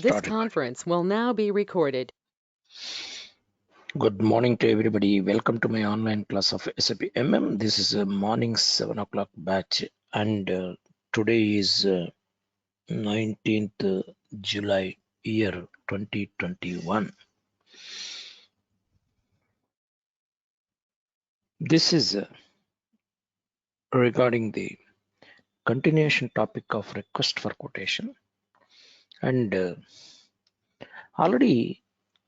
This conference will now be recorded. Good morning to everybody. Welcome to my online class of SAP MM. This is a morning 7 o'clock batch, and today is 19th July year 2021. This is regarding the continuation topic of request for quotation, and already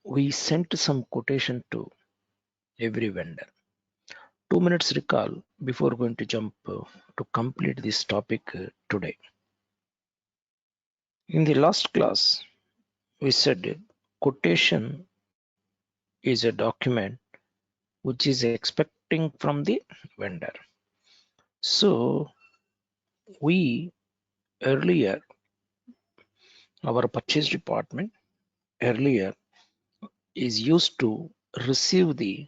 we sent some quotation to every vendor. 2 minutes recall before going to jump to complete this topic today. In the last class, we said quotation is a document which is expecting from the vendor. So we earlier, our purchase department earlier is used to receive the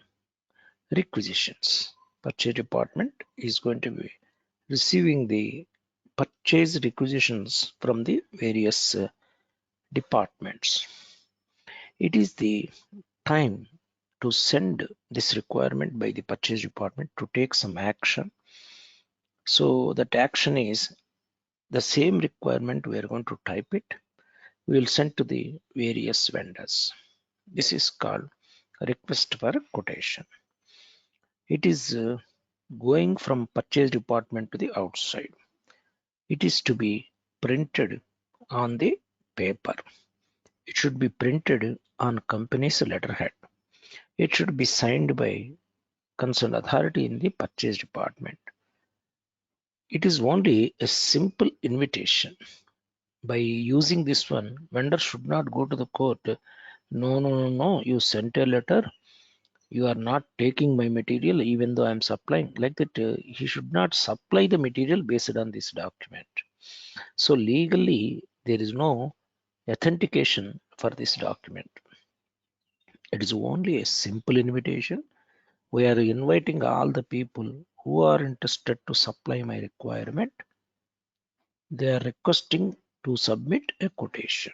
requisitions. Purchase department is going to be receiving the purchase requisitions from the various departments. It is the time to send this requirement by the purchase department to take some action. So that action is the same requirement. We are going to type it. We will send to the various vendors. This is called request for quotation. It is going from purchase department to the outside. It is to be printed on the paper. It should be printed on company's letterhead. It should be signed by concerned authority in the purchase department. It is only a simple invitation. By using this one, vendor should not go to the court. No, you sent a letter. You are not taking my material even though I am supplying. Like that, he should not supply the material based on this document. So legally, there is no authentication for this document. It is only a simple invitation. We are inviting all the people who are interested to supply my requirement. They are requesting to submit a quotation.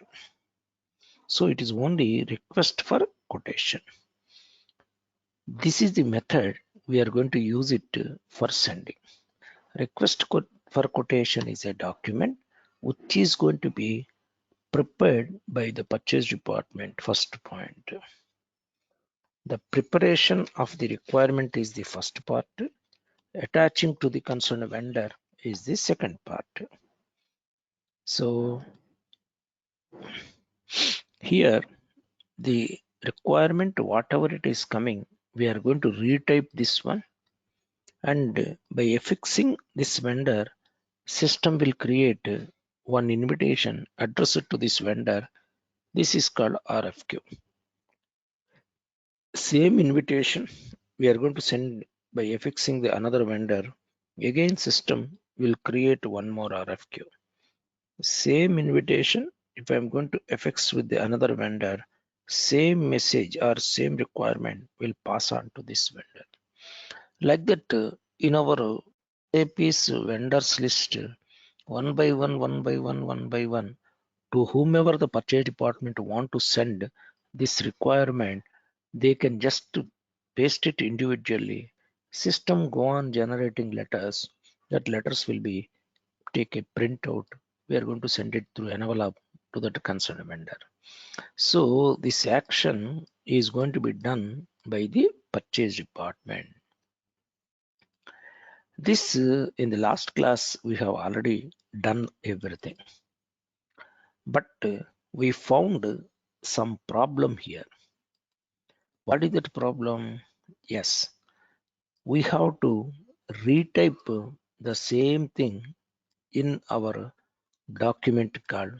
So it is only request for quotation. This is the method we are going to use it for sending. Request for quotation is a document which is going to be prepared by the purchase department. First point. The preparation of the requirement is the first part. Attaching to the concerned vendor is the second part. So here the requirement, whatever it is coming, we are going to retype this one, and by affixing this vendor, system will create one invitation addressed to this vendor. This is called RFQ. Same invitation we are going to send by affixing the another vendor. Again, system will create one more RFQ. Same invitation, if I'm going to affix with the another vendor, same message or same requirement will pass on to this vendor. Like that, in our AP's vendors list, one by one, to whomever the purchase department want to send this requirement, they can just paste it individually. System go on generating letters. That letters will be take a printout. We are going to send it through envelope to the concerned vendor. So this action is going to be done by the purchase department. This in the last class we have already done everything, but we found some problem here. What is that problem? Yes, we have to retype the same thing in our document called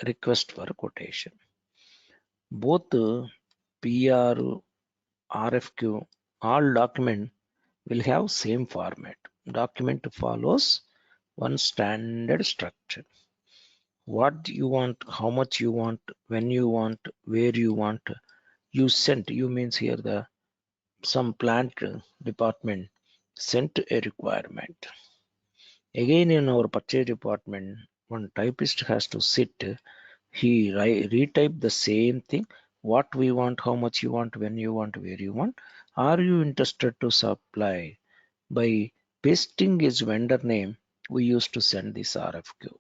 request for quotation. Both PR, RFQ, all document will have same format. Document follows one standard structure. What you want, how much you want, when you want, where you want, you sent. You means here the some plant department sent a requirement. Again, in our purchase department, one typist has to sit He retype the same thing. What we want, how much you want, when you want, where you want. Are you interested to supply? By pasting his vendor name, we used to send this RFQ.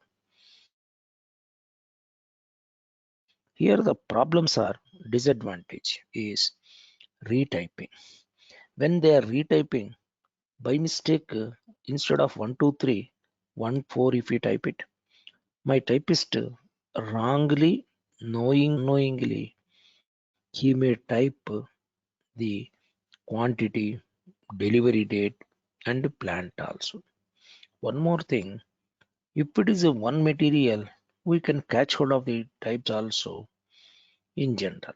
Here the problems are disadvantage is retyping. When they are retyping, by mistake, instead of 123, 14, if we type it, my typist wrongly, unknowingly, he may type the quantity, delivery date, and plant also. One more thing, if it is a one material, we can catch hold of the types also in general.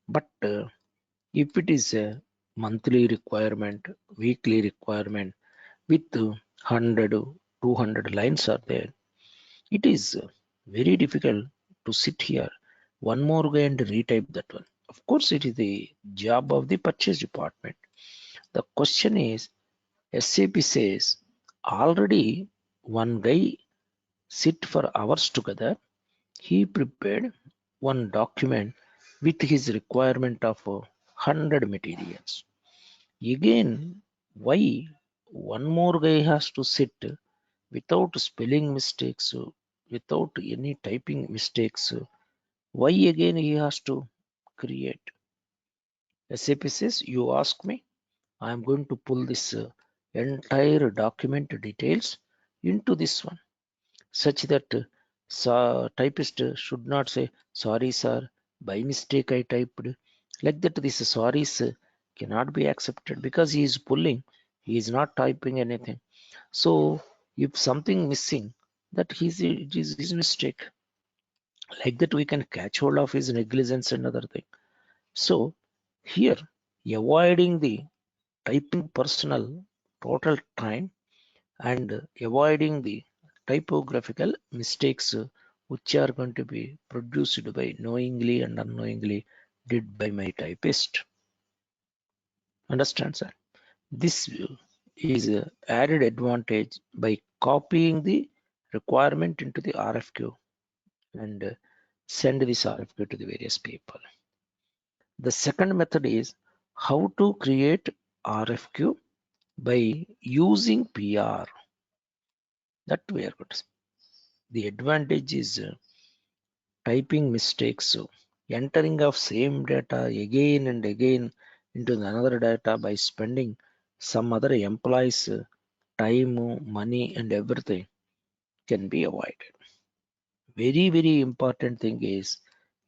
But if it is a monthly requirement, weekly requirement with 100, 200 lines are there, it is very difficult to sit here one more guy and retype that one. Of course, it is the job of the purchase department. The question is, SAP says already one guy sit for hours together. He prepared one document with his requirement of 100 materials. Again, why one more guy has to sit without spelling mistakes, without any typing mistakes? Why again he has to create? SAP says, you ask me, I am going to pull this entire document details into this one, such that typist should not say, sorry sir, by mistake I typed. Like that, this sorries cannot be accepted because he is pulling, he is not typing anything. So if something missing, that it is his mistake. Like that, we can catch hold of his negligence and other thing. So here, avoiding the typing personal total time and avoiding the typographical mistakes which are going to be produced by knowingly and unknowingly did by my typist. Understand, sir? This is a added advantage by copying the requirement into the RFQ and send this RFQ to the various people. The second method is how to create RFQ by using PR. That we are good. The advantage is typing mistakes. So entering of same data again and again into another data by spending some other employees time, money and everything can be avoided. Very important thing is,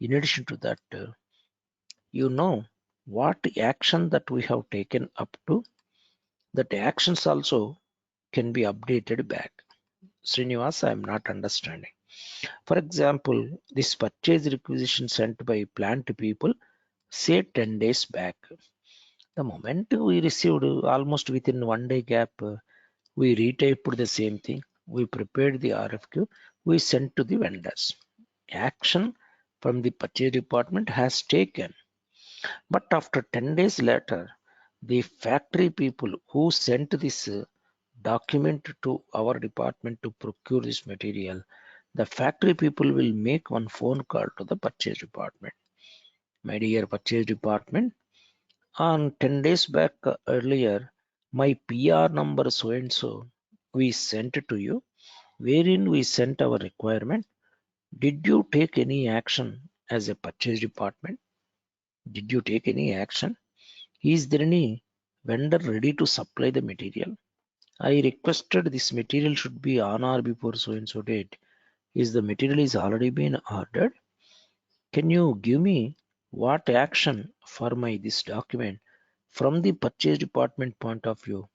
in addition to that, you know what action that we have taken up to, that actions also can be updated back. Srinivas, I am not understanding. For example, this purchase requisition sent by plant people, say 10 days back. The moment we received, almost within 1 day gap, we retyped the same thing. We prepared the RFQ. We sent to the vendors. Action from the purchase department has taken. But after 10 days later, the factory people who sent this document to our department to procure this material, the factory people will make one phone call to the purchase department. My dear purchase department, on 10 days back earlier, my PR number so and so we sent it to you, wherein we sent our requirement. Did you take any action as a purchase department? Did you take any action? Is there any vendor ready to supply the material? I requested this material should be on or before so and so date. Is the material is already been ordered? Can you give me what action for my this document from the purchase department point of view?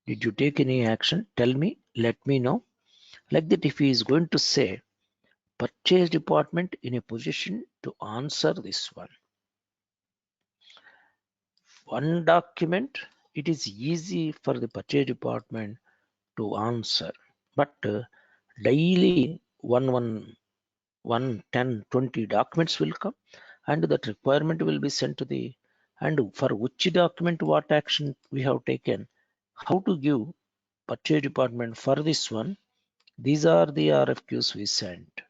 Did you take any action? Tell me, let me know. Like that, if he is going to say purchase department in a position to answer this one document, it is easy for the purchase department to answer. But daily one 10 20 documents will come and that requirement will be sent to the, and for which document what action we have taken, how to give purchase department for this one. These are the RFQs we sent.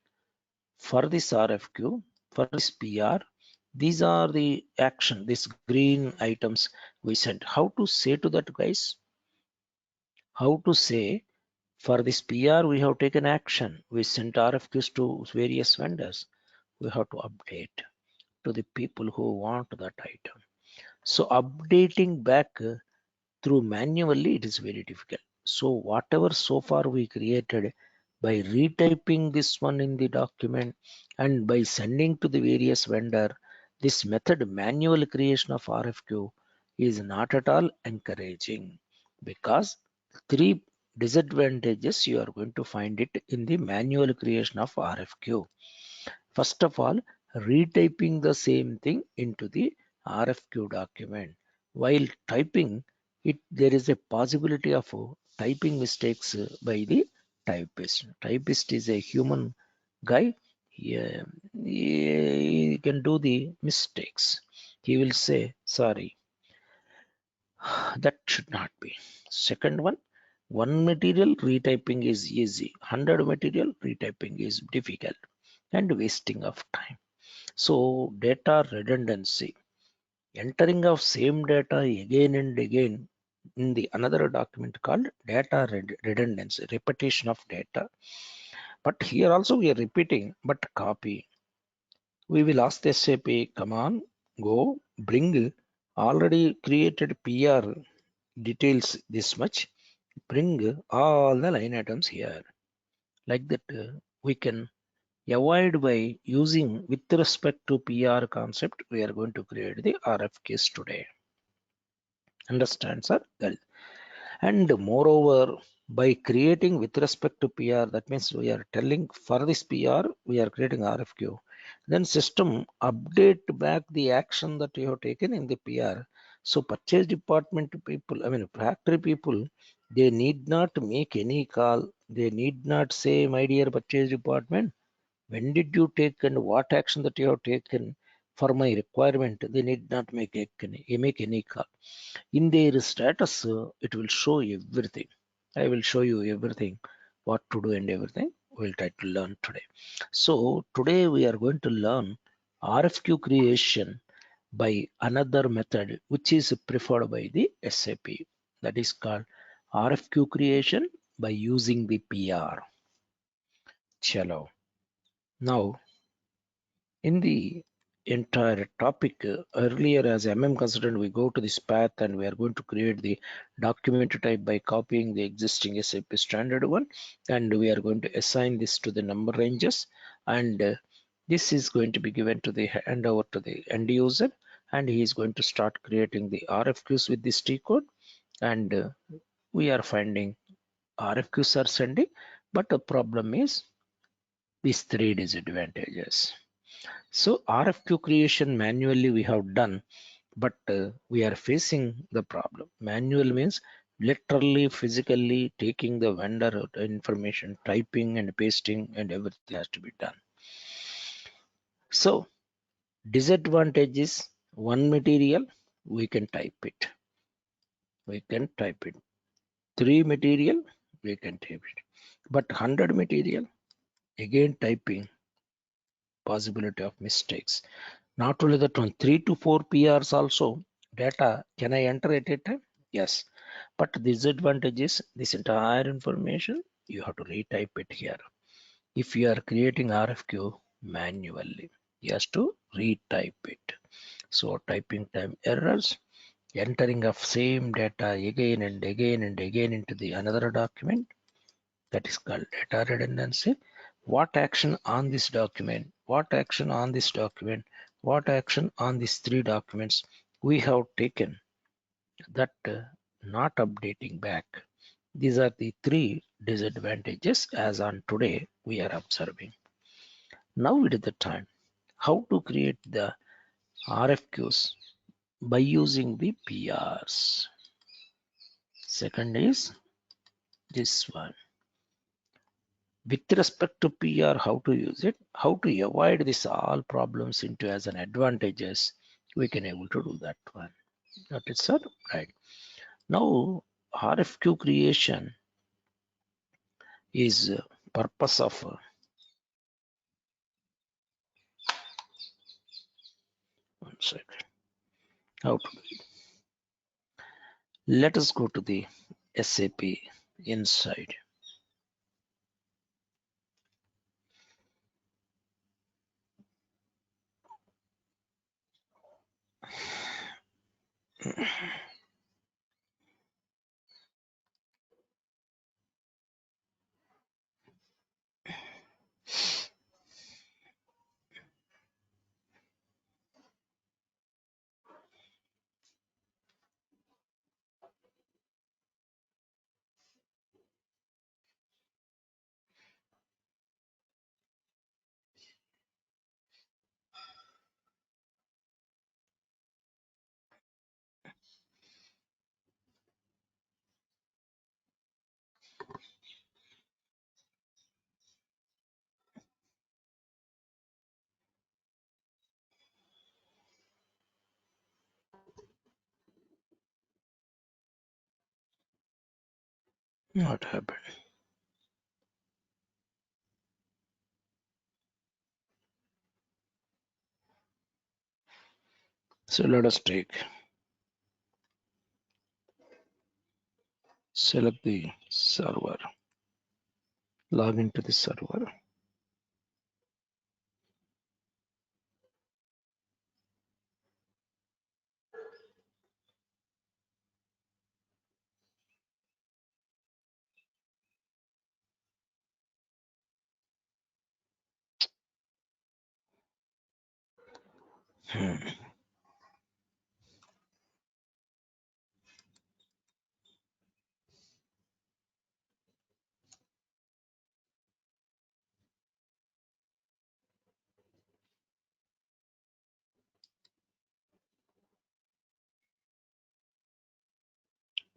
for this RFQ, for this PR, these are the action, these green items we sent. How to say to that, guys? How to say for this PR we have taken action. We sent RFQs to various vendors. We have to update to the people who want that item. So updating back through manually, it is very difficult. So whatever so far we created, by retyping this one in the document and by sending to the various vendor, this method manual creation of RFQ is not at all encouraging, because three disadvantages you are going to find it in the manual creation of RFQ. First of all, retyping the same thing into the RFQ document. While typing it, there is a possibility of typing mistakes by the typist. Typist is a human guy. He can do the mistakes. He will say, sorry, that should not be. Second one material retyping is easy. 100 material retyping is difficult and wasting of time. So data redundancy, entering of same data again and again in the another document called data redundancy, repetition of data. But here also we are repeating, but copy. We will ask the SAP, come on, go bring already created PR details this much, bring all the line items here. Like that, we can avoid by using with respect to PR concept. We are going to create the RFQs today. Understand, sir? And moreover, by creating with respect to PR, that means we are telling for this PR, we are creating RFQ. Then system update back the action that you have taken in the PR. So purchase department people, I mean factory people, they need not make any call. They need not say, my dear purchase department, when did you take and what action that you have taken for my requirement? They need not make any call. In their status, it will show everything. I will show you everything, what to do and everything. We'll try to learn today. So today we are going to learn RFQ creation by another method which is preferred by the SAP. That is called RFQ creation by using the PR. Chalo. Now, in the entire topic, earlier as consultant, we go to this path and we are going to create the document type by copying the existing SAP standard one, and we are going to assign this to the number ranges, and this is going to be given to the hand over to the end user, and he is going to start creating the RFQs with this T code, and we are finding RFQs are sending, but the problem is these three disadvantages. So RFQ creation manually we have done, but we are facing the problem. Manual means literally physically taking the vendor information, typing and pasting, and everything has to be done. So disadvantages, one material, we can type it. We can type it. Three material, we can type it. But 100 material, again typing, possibility of mistakes. Not only that one, 3 to 4 PRs also data. Can I enter at a time? Yes. But the disadvantage is this entire information you have to retype it here. If you are creating RFQ manually, you have to retype it. So typing time errors, entering of same data again and again and again into the another document, that is called data redundancy. What action on this document? What action on this document? What action on these three documents we have taken that not updating back? These are the three disadvantages as on today we are observing. Now it is the time how to create the RFQs by using the PRs. Second is this one. With respect to PR, how to use it, how to avoid this all problems into as an advantages, we can able to do that one. That is sir, right. Now RFQ creation is purpose of outside. How to do it? Let us go to the SAP inside. What happened? So let us select the server, log into the server.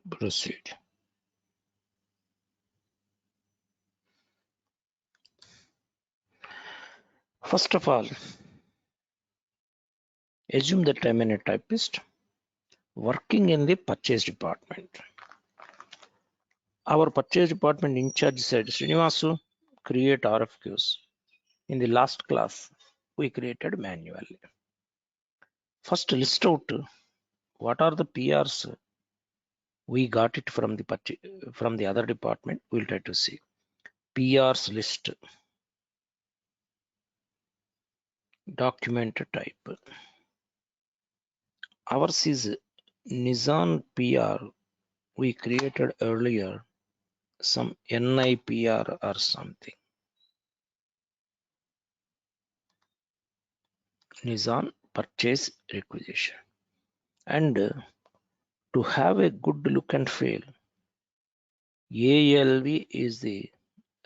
Proceed. First of all, assume that I'm a typist working in the purchase department. Our purchase department in charge said, Srinivasu, create RFQs. In the last class, we created manually. First, list out what are the PRs we got it from the other department. We'll try to see PRs list, document type. Ours is Nissan PR we created earlier, some NIPR or something. Nissan purchase requisition. And to have a good look and feel, ALV is the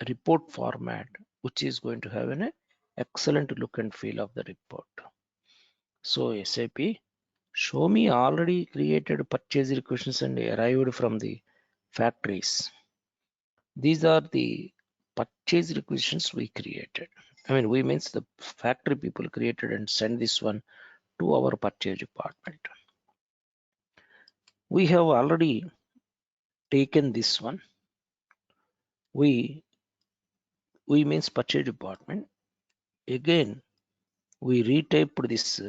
report format which is going to have an excellent look and feel of the report. So SAP, show me already created purchase requisitions and arrived from the factories. These are the purchase requisitions we created. I mean, we means the factory people created and send this one to our purchase department. We have already taken this one. We means purchase department. Again, we retyped this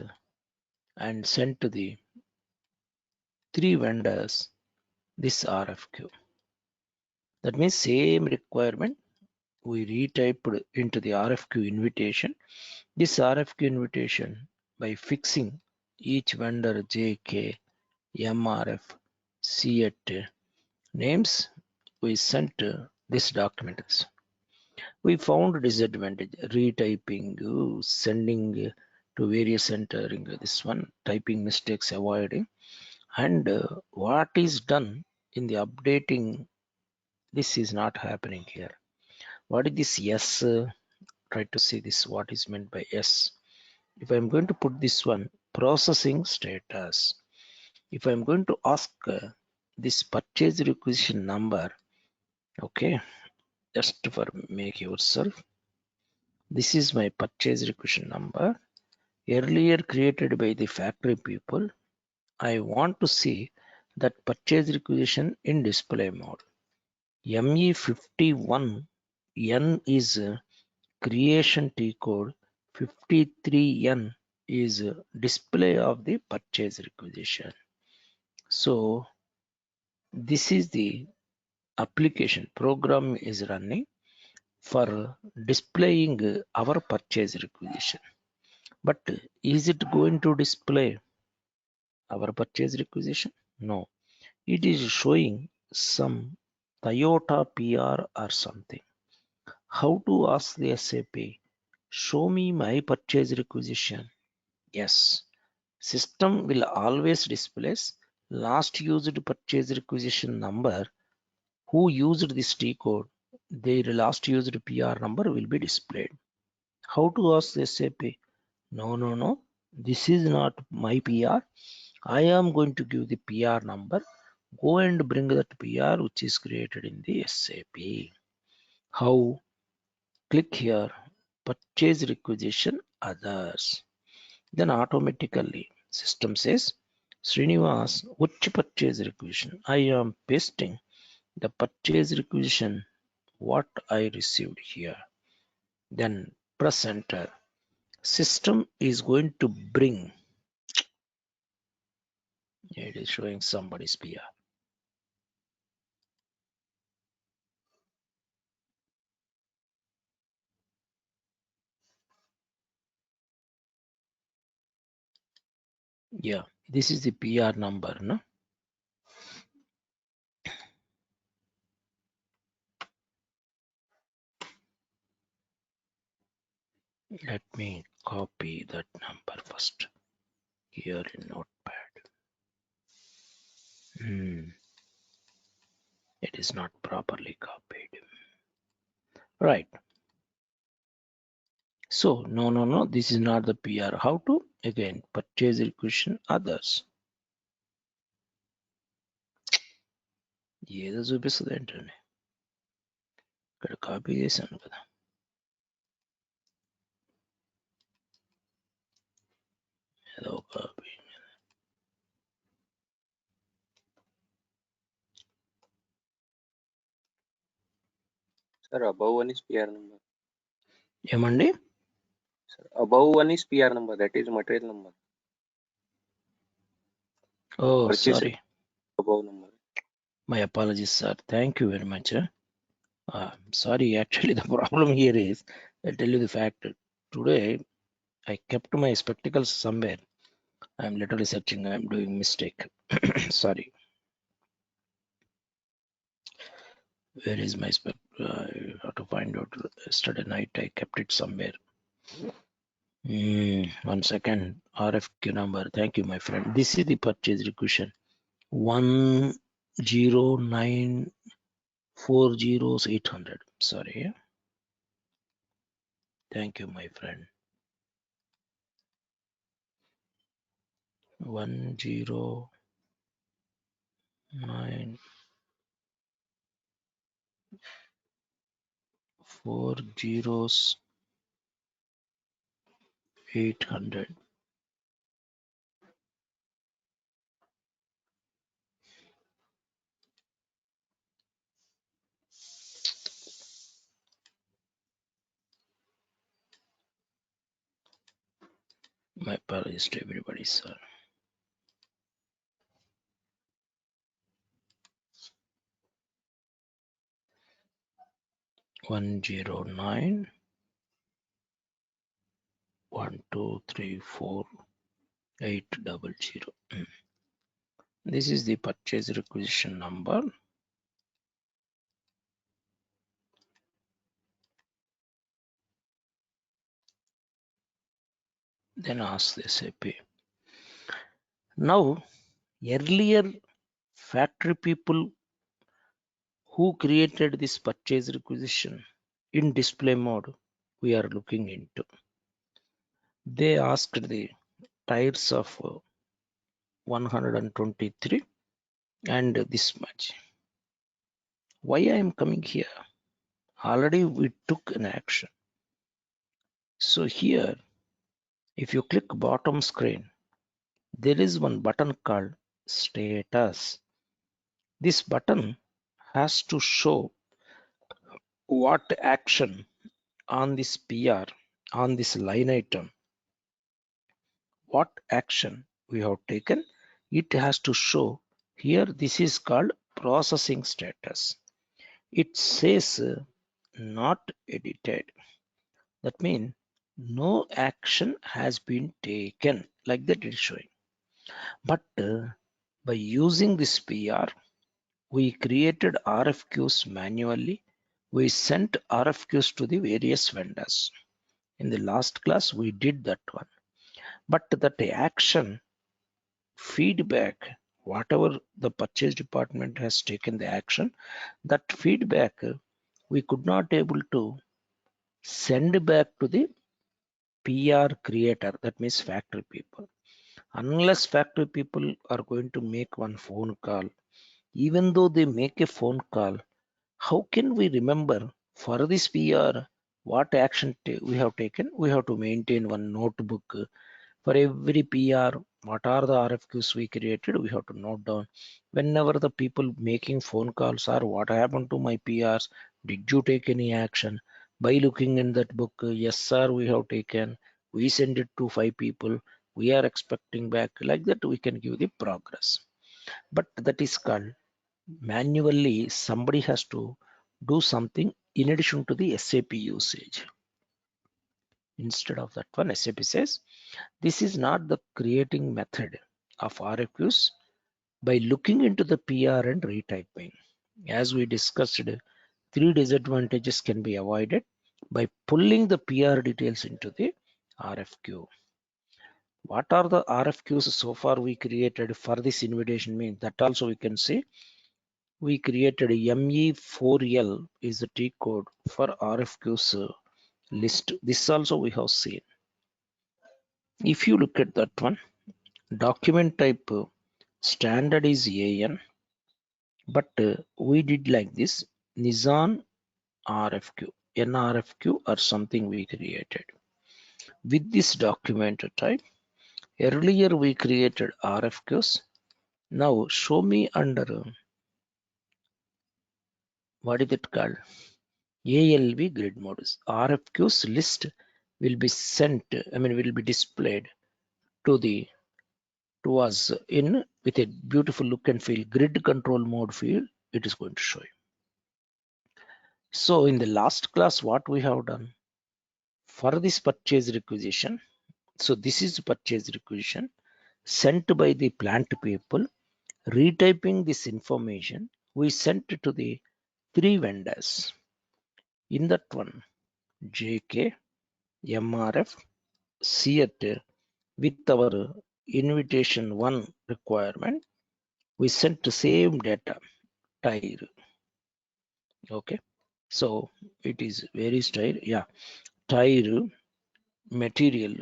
and sent to the 3 vendors this RFQ. That means same requirement we retyped into the RFQ invitation. This RFQ invitation, by fixing each vendor JK, MRF, C8 names, we sent this document. We found disadvantage retyping, sending to various entering this one, typing mistakes avoiding, and what is done in the updating. This is not happening here. What is this yes? Try to see this. What is meant by yes? If I'm going to put this one processing status, if I'm going to ask this purchase requisition number, okay, just for make yourself, this is my purchase requisition number earlier created by the factory people. I want to see that purchase requisition in display mode. ME51 N is creation T code, 53N is display of the purchase requisition. So this is the application program is running for displaying our purchase requisition. But is it going to display our purchase requisition? No. It is showing some Toyota PR or something. How to ask the SAP? Show me my purchase requisition. Yes. System will always displays last used purchase requisition number. Who used this T code? Their last used PR number will be displayed. How to ask SAP? No. This is not my PR. I am going to give the PR number. Go and bring that PR which is created in the SAP. How? Click here, purchase requisition others. Then automatically system says, Srinivas, which purchase requisition? I am pasting the purchase requisition what I received here. Then press enter. System is going to bring, it is showing somebody's PR. Yeah, this is the PR number, no? Let me copy that number first here in Notepad. It is not properly copied. Right. So, no, this is not the PR. How to? Again, purchase requisition others. ఏదో చూపిస్తుంది ఏంటండి ఇక్కడ copy చేశాను కదా ఏదో copy Sir, above one is PR number. ఏమండి Sir, above one is PR number. That is material number. Oh, Purchase sorry. above number. My apologies, sir. Thank you very much. Sorry, actually the problem here is, I'll tell you the fact. Today, I kept my spectacles somewhere. I'm literally searching. I'm doing mistake. Sorry. Where is my spec? I have to find out. Yesterday night I kept it somewhere. 1 second. RFQ number. Thank you, my friend. This is the purchase requisition. 109400800. Sorry. Thank you, my friend. 109400800. My apologies to everybody, sir. 10912348000. This is the purchase requisition number. Then ask the SAP. Now, earlier factory people who created this purchase requisition in display mode, we are looking into. They asked the tires of 123 and this much. Why I am coming here? Already we took an action. So here, if you click bottom screen, there is one button called status. This button has to show what action on this PR, on this line item what action we have taken, it has to show here. This is called processing status. It says not edited. That means no action has been taken, like that it is showing. But by using this PR, we created RFQs manually. We sent RFQs to the various vendors. In the last class, we did that one. But that action feedback, whatever the purchase department has taken the action, that feedback we could not able to send back to the PR creator, that means factory people. Unless factory people are going to make one phone call, even though they make a phone call, how can we remember for this PR what action we have taken? We have to maintain one notebook for every PR. What are the RFQs we created? We have to note down. Whenever the people making phone calls are, what happened to my PRs? Did you take any action? By looking in that book, yes sir, we have taken. We send it to 5 people. We are expecting back. Like that, we can give the progress. But that is called manually. Somebody has to do something in addition to the SAP usage. Instead of that one, SAP says this is not the creating method of RFQs by looking into the PR and retyping. As we discussed, 3 disadvantages can be avoided by pulling the PR details into the RFQ. What are the RFQs so far we created for this invitation means? That also we can see. We created ME4L is the T code for RFQs list. This also we have seen. If you look at that one, document type standard is AN, but we did like this Nissan RFQ, NRFQ or something we created. With this document type, earlier we created RFQs. Now show me under what is it called? ALV grid modus. RFQs list will be sent, will be displayed to the to us in with a beautiful look and feel. Grid control mode field, it is going to show you. So in the last class, what we have done for this purchase requisition, so this is purchase requisition sent by the plant people. Retyping this information, we sent it to the 3 vendors. In that one, JK, MRF, CET with our invitation 1 requirement, we sent the same data, tire. Okay, so it is very style. Yeah, tire material.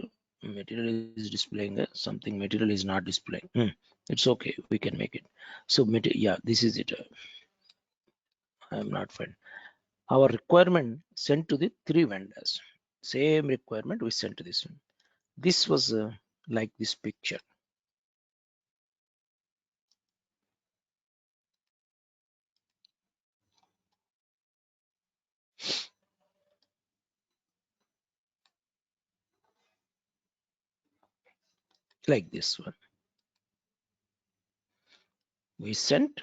Material is displaying something. Material is not displaying. It's okay. We can make it. So yeah, this is it. I am not fine. Our requirement sent to the 3 vendors. Same requirement we sent to this one. This was like this picture. Like this one. We sent,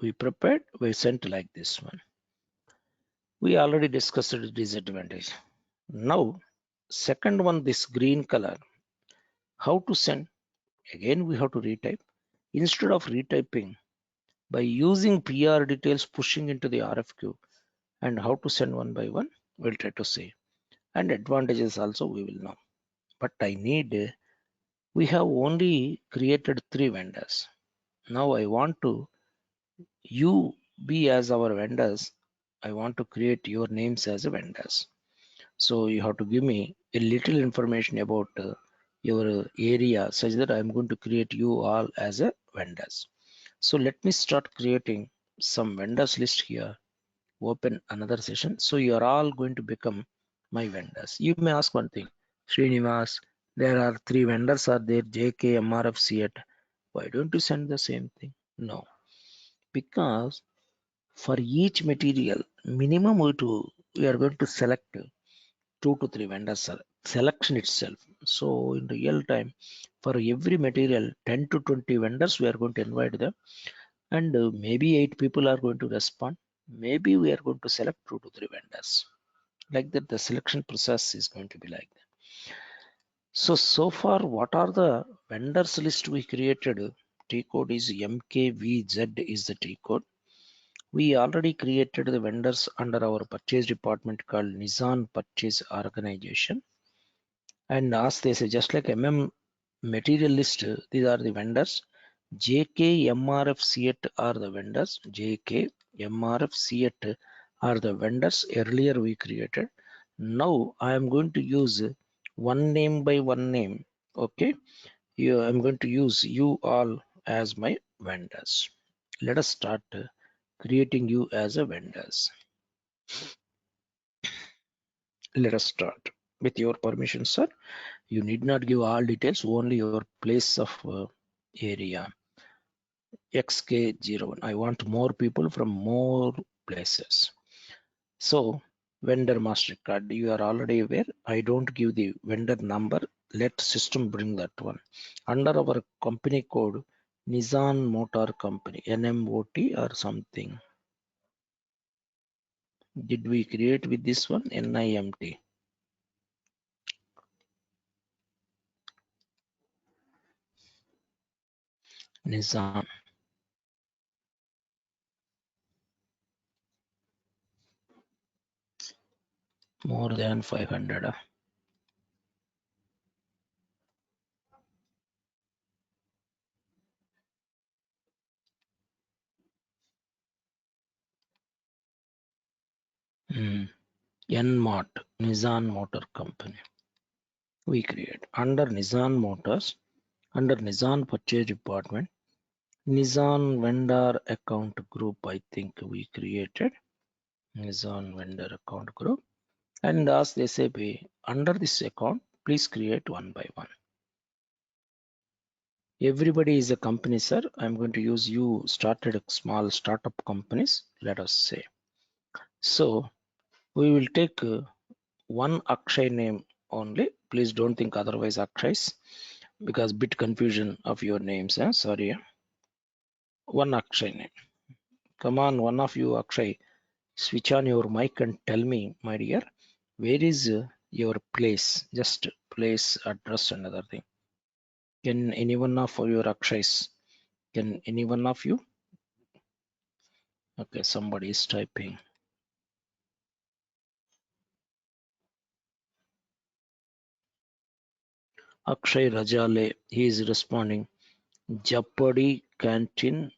we prepared, we sent like this one. We already discussed the disadvantage. Now, second one, this green color. How to send? Again, we have to retype. Instead of retyping, by using PR details pushing into the RFQ and how to send one by one, we'll try to see. And advantages also we will know. But I need, we have only created 3 vendors. Now I want to, you be as our vendors. I want to create your names as a vendors. So you have to give me a little information about your area such that I'm going to create you all as a vendors. So let me start creating some vendors list here. Open another session. So you are all going to become my vendors. You may ask one thing, Srinivas, there are 3 vendors are there, JK, MRF, CET. Why don't you send the same thing? No, because for each material, minimum we are going to select 2 to 3 vendors selection itself. So in real time, for every material, 10 to 20 vendors, we are going to invite them, and maybe 8 people are going to respond. Maybe we are going to select 2 to 3 vendors. Like that, the selection process is going to be like that. So far, what are the vendors list we created? T code is MKVZ is the T code. We already created the vendors under our purchase department called Nissan Purchase Organization. And as they say, just like material list, these are the vendors. JK, MRF, CET are the vendors. JK, MRF, CET are the vendors earlier we created. Now I am going to use one name by one name. Okay, I'm going to use you all as my vendors. Let us start creating you as a vendors. Let us start with your permission, sir. You need not give all details, only your place of area. XK01. I want more people from more places. So vendor MasterCard, you are already aware. I don't give the vendor number. Let system bring that one. Under our company code, Nissan Motor Company, NMOT or something. Did we create with this one? NIMT. Nissan. More than 500. NMOT, Nissan Motor Company. We create under Nissan Motors, under Nissan Purchase Department, Nissan Vendor Account Group. I think we created Nissan Vendor Account Group, and as they say, under this account, please create one by one. Everybody is a company, sir. I'm going to use you started small startup companies, let us say. So we will take one Akshay name only. Please don't think otherwise Akshay's, because bit confusion of your names. Sorry. One Akshay name. Come on, one of you Akshay, switch on your mic and tell me, my dear, where is your place? Just place, address, another thing. Can any one of your Akshays? Can any one of you? Okay, somebody is typing. Akshay Rajale, he is responding. Japadi Canteen,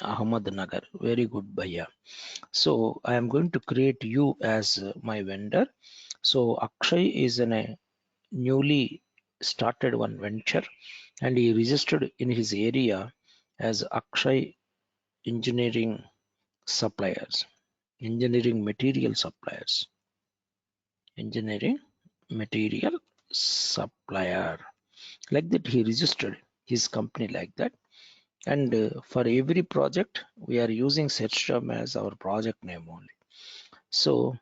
Ahmednagar. Very good, Bhaiya. So I am going to create you as my vendor. So Akshay is in a newly started one venture, and he registered in his area as Akshay Engineering Suppliers, Engineering Material Suppliers, Engineering Material Supplier. Like that, he registered his company like that. And for every project, we are using Setstrom as our project name only. So,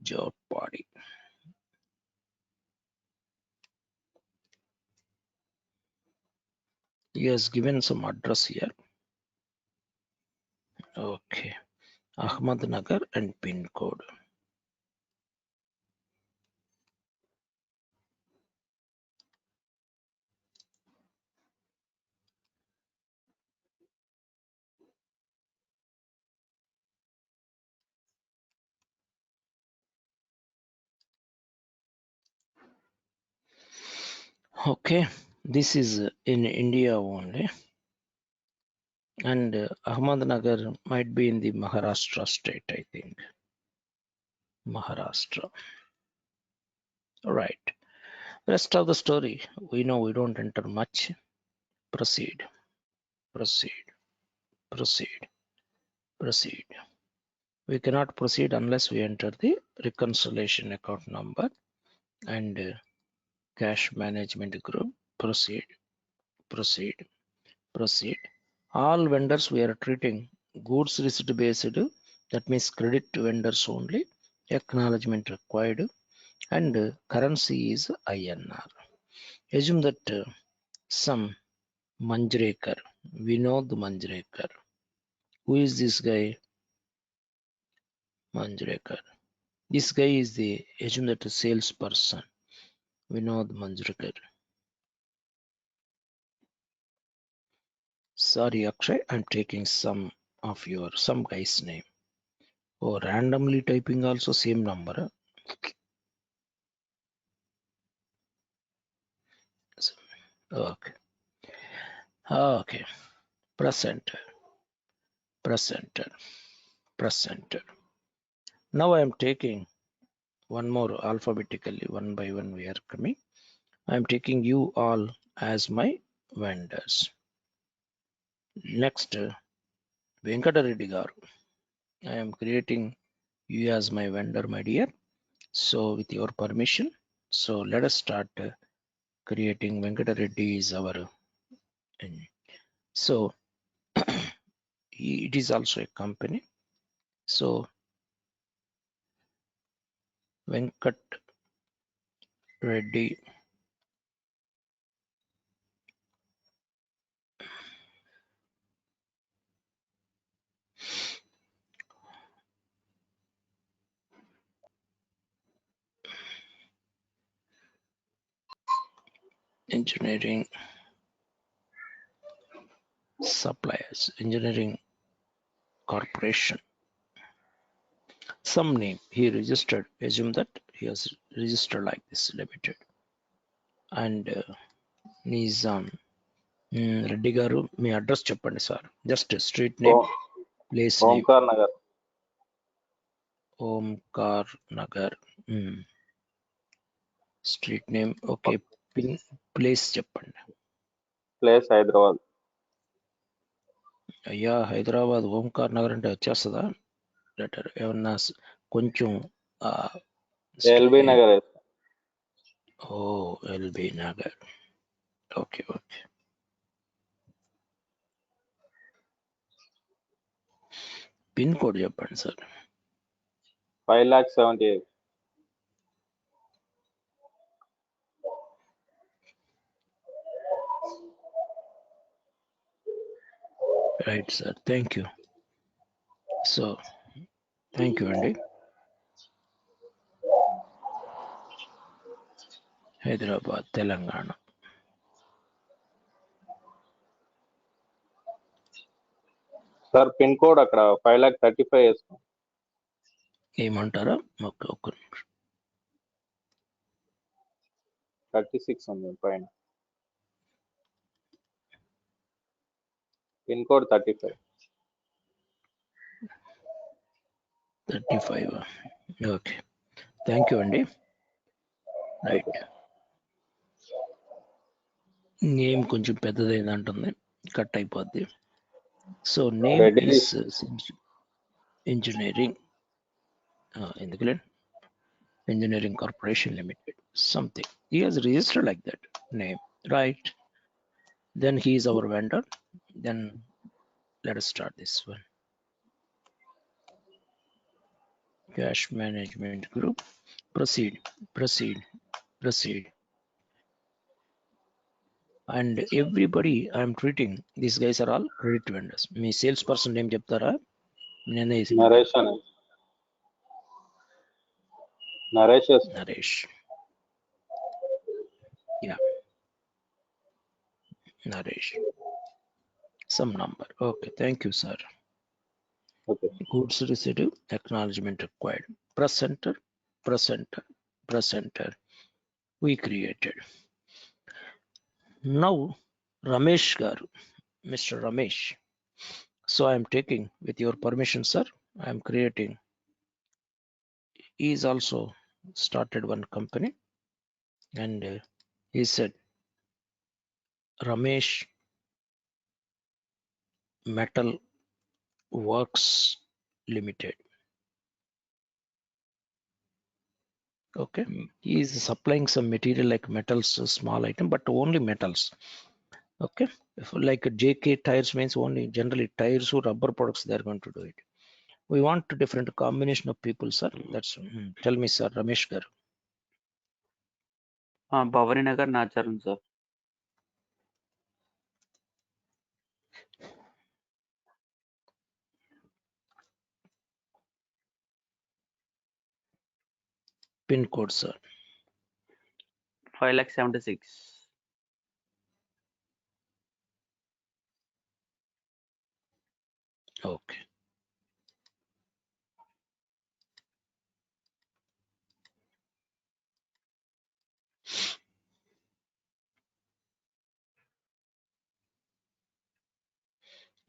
job body. He has given some address here. Okay. Ahmednagar and pin code. Okay, this is in India only, and Ahmednagar might be in the Maharashtra state, I think. Maharashtra. All right. Rest of the story, we know we don't enter much. Proceed, proceed, proceed, proceed. We cannot proceed unless we enter the reconciliation account number and cash management group. Proceed, proceed, proceed. All vendors we are treating goods receipt based, that means credit to vendors only. Acknowledgement required. and currency is INR. Assume that some Manjrekar, Vinod Manjrekar. Who is this guy? Manjrekar. This guy is the assume that a salesperson. Vinod Manjrekar. Sorry, Akshay, I'm taking some guy's name. Oh, randomly typing also same number. Okay. Okay. Presenter. Presenter. Presenter. Now I am taking one more alphabetically, one by one we are coming. I am taking you all as my vendors. Next, Venkatareddy garu. I am creating you as my vendor, my dear. So with your permission, so let us start creating Venkatareddy is our. So it is also a company. So Venkat Reddy Engineering Suppliers Engineering Corporation. Some name he registered. Assume that he has registered like this limited. And Nizam Reddy garu మీ address చెప్పండి sir just street name place name Omkar Nagar Omkar Nagar street name okay pin place చెప్పండి place Hyderabad అయ్యా హైదరాబాద్ ఓంకార్ నగర్ అంటే వచ్చేస్తుందా letter ఏమన్నా కొంచెం ఎల్బీ నగర్ ఓ LB Nagar okay okay pin code చెప్పండి sir 5,78,000 right sir thank you so thank you అండి Hyderabad Telangana sir pin code అక్కడ 5,35,000 వేసుకోండి ఏమంటారా ఓకే ఒక్క నిమిషం 36 ఉంది పైన pin code 35 35 okay thank you అండి రైట్ నేమ్ కొంచెం పెద్దదైంది అంటుంది కట్ అయిపోద్ది so name Reddy is engineering ఎందుకులే engineering corporation limited something he has registered like that name right then he is our vendor then let us start this one cash management group proceed proceed proceed and everybody I am treating these guys are all credit vendors me sales person name చెప్తారా నేనే నరేష్ అని Naresh Naresh yeah Naresh some number okay thank you sir okay goods receipt acknowledgement required press enter press enter press enter we created now Ramesh garu Mr. Ramesh so I am taking with your permission sir I am creating he is also started one company and he said Ramesh Metal Works Limited okay he is supplying some material like metals small item but only metals okay if like JK tires means only generally tires or rubber products they are going to do it we want different combination of people sir that's tell me sir Ramesh garu Bhavani Nagar Nacharam sir. Pin code sir. 5,76,000. Okay.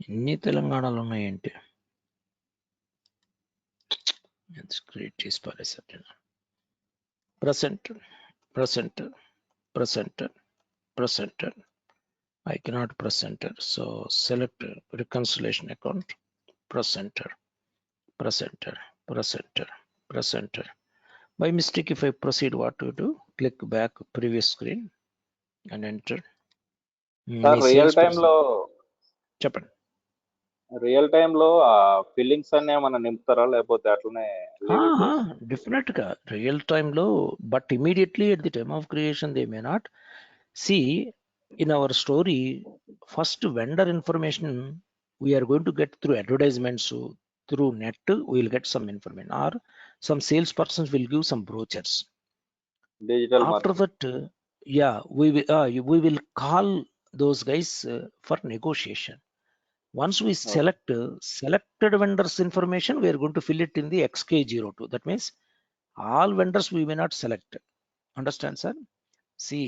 ఎన్ని తెలంగాణలో ఉన్నాయేంటి? Create చేసి పారేసారు. present I cannot press enter, so select reconciliation account, press enter. By mistake, if I proceed, what to do? Click back previous screen and enter. Sir చెప్పండి. Real time లో ఆ feelings అన్ని ఏమన్నా నింపుతారా లేకపోతే అట్లనే డెఫినెట్ గా real time లో, but immediately at the time of creation they may not see. In our story, first vendor information we are going to get through advertisements, so through net we will get some information, or some salespersons will give some brochures. Digital After that, we will call those guys for negotiation. Once we selected vendors information, we are going to fill it in the XK02. That means all vendors we may not select. Understand, sir? See,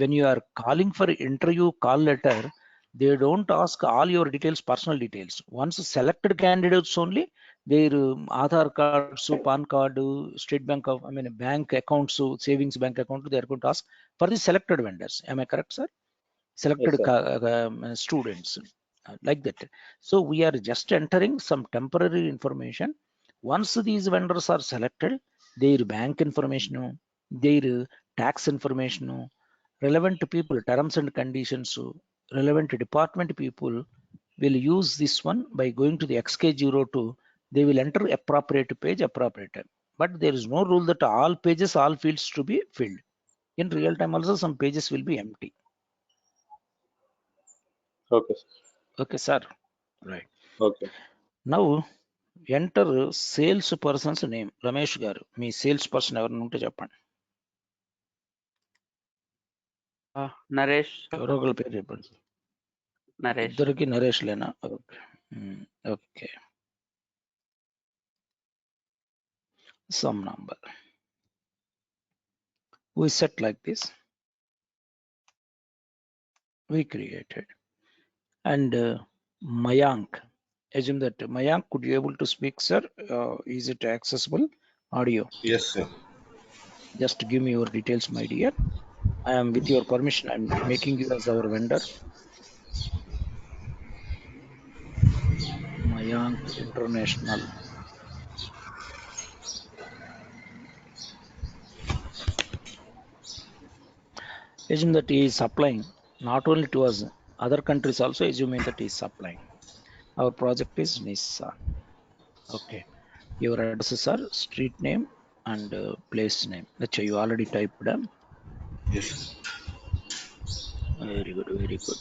when you are calling for interview call letter, they don't ask all your details, personal details. Once selected candidates only, their Aadhaar cards, PAN card, State Bank of, bank accounts, savings bank account, they are going to ask for the selected vendors. Am I correct, sir? Selected students, like that. So we are just entering some temporary information. Once these vendors are selected, their bank information, their tax information, relevant people, terms and conditions, relevant department people will use this one by going to the XK02. They will enter appropriate page, appropriate time. But there is no rule that all pages, all fields to be filled. In real time also some pages will be empty. Okay, sir. Right. Okay. Now enter sales person's name. Ramesh garu, me sales person ఎవరైనా ఉంటే చెప్పండి. నరేష్. ఎవరో ఒకరి పేరు చెప్పండి. నరేష్. ఇద్దరికి నరేష్ లేనా? Okay. Okay. Some number we set like this, we created. And Mayank, assume that Mayank, could you able to speak, sir? Is it accessible audio? Yes, sir. Just give me your details, my dear. I am, with your permission, I'm making you as our vendor. Mayank International. Assume that he is supplying not only to us, other countries also, assuming that he is supplying. Our project is Nissan. Okay. Your addresses are street name and place name. That's you already typed them. Yes. Very good, very good.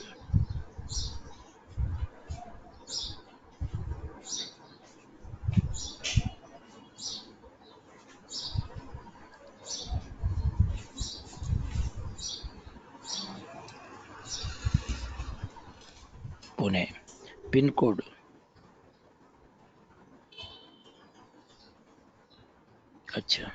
Pune. Pin code. Acha.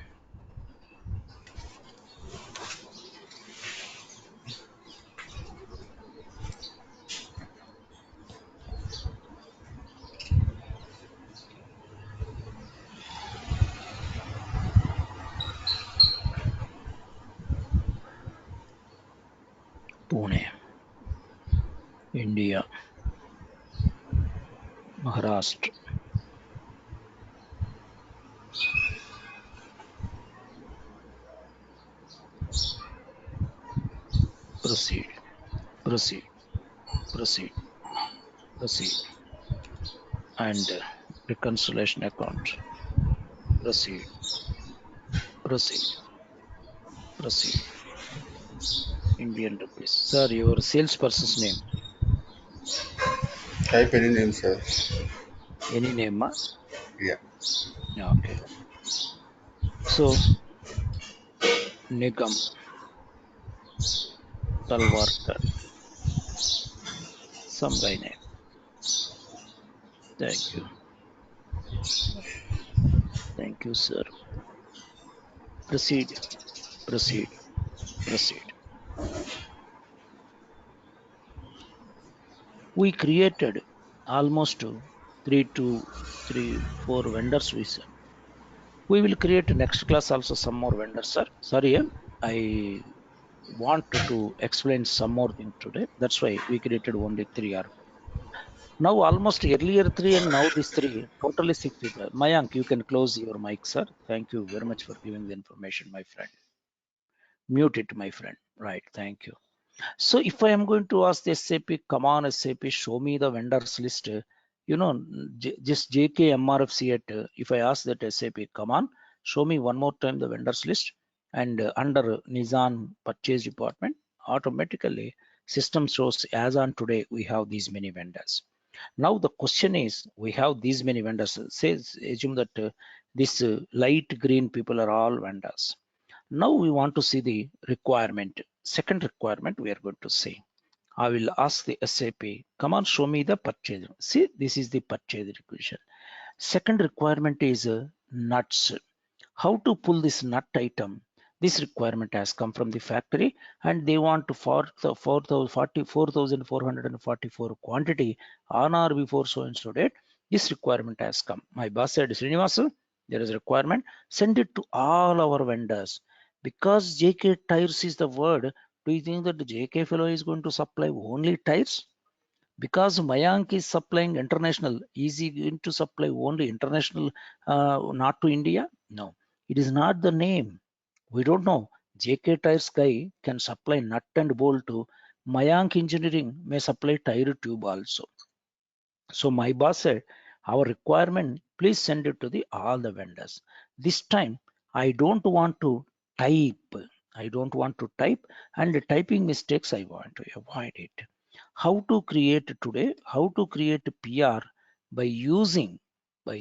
Pune, India, Maharashtra. Proceed, proceed, proceed, proceed. And reconciliation account. Proceed, proceed, proceed. Indian rupees. Sir, your salesperson's name. Type any name, sir. Any name? Yeah. Okay. So, Nigam Talwarkar. Some guy name. Thank you. Thank you, sir. Proceed. Proceed. Proceed. We created almost 4 vendors. We said we will create next class also some more vendors, sir. Sorry, I want to explain some more thing today. That's why we created only 3 or now almost earlier 3 and now this 3 totally 6 people. Mayank, you can close your mic, sir. Thank you very much for giving the information, my friend. Mute it, my friend. Right. Thank you. So if I am going to ask the SAP, come on SAP, show me the vendors list, just JK MRFC at, if I ask that SAP, come on, show me one more time the vendors list, and under Nissan purchase department, automatically system shows as on today, we have these many vendors. Now the question is, we have these many vendors. Says assume that this light green people are all vendors. Now we want to see the requirement. Second requirement we are going to see. I will ask the SAP, come on, show me the purchase. See, this is the purchase requisition. Second requirement is nuts. How to pull this nut item? This requirement has come from the factory and they want to for the 4,444 quantity on or before so and so date. This requirement has come. My boss said, Srinivas, there is a requirement. Send it to all our vendors. Because JK tires is the word, do you think that the JK fellow is going to supply only tires? Because Mayank is supplying international, is he going to supply only international, not to India? No, it is not the name. We don't know. JK Tires guy can supply nut and bolt to Mayank Engineering may supply tire tube also. So my boss said, our requirement, please send it to the all the vendors. This time, I don't want to type. I don't want to type, and the typing mistakes I want to avoid it. How to create today? How to create PR by using how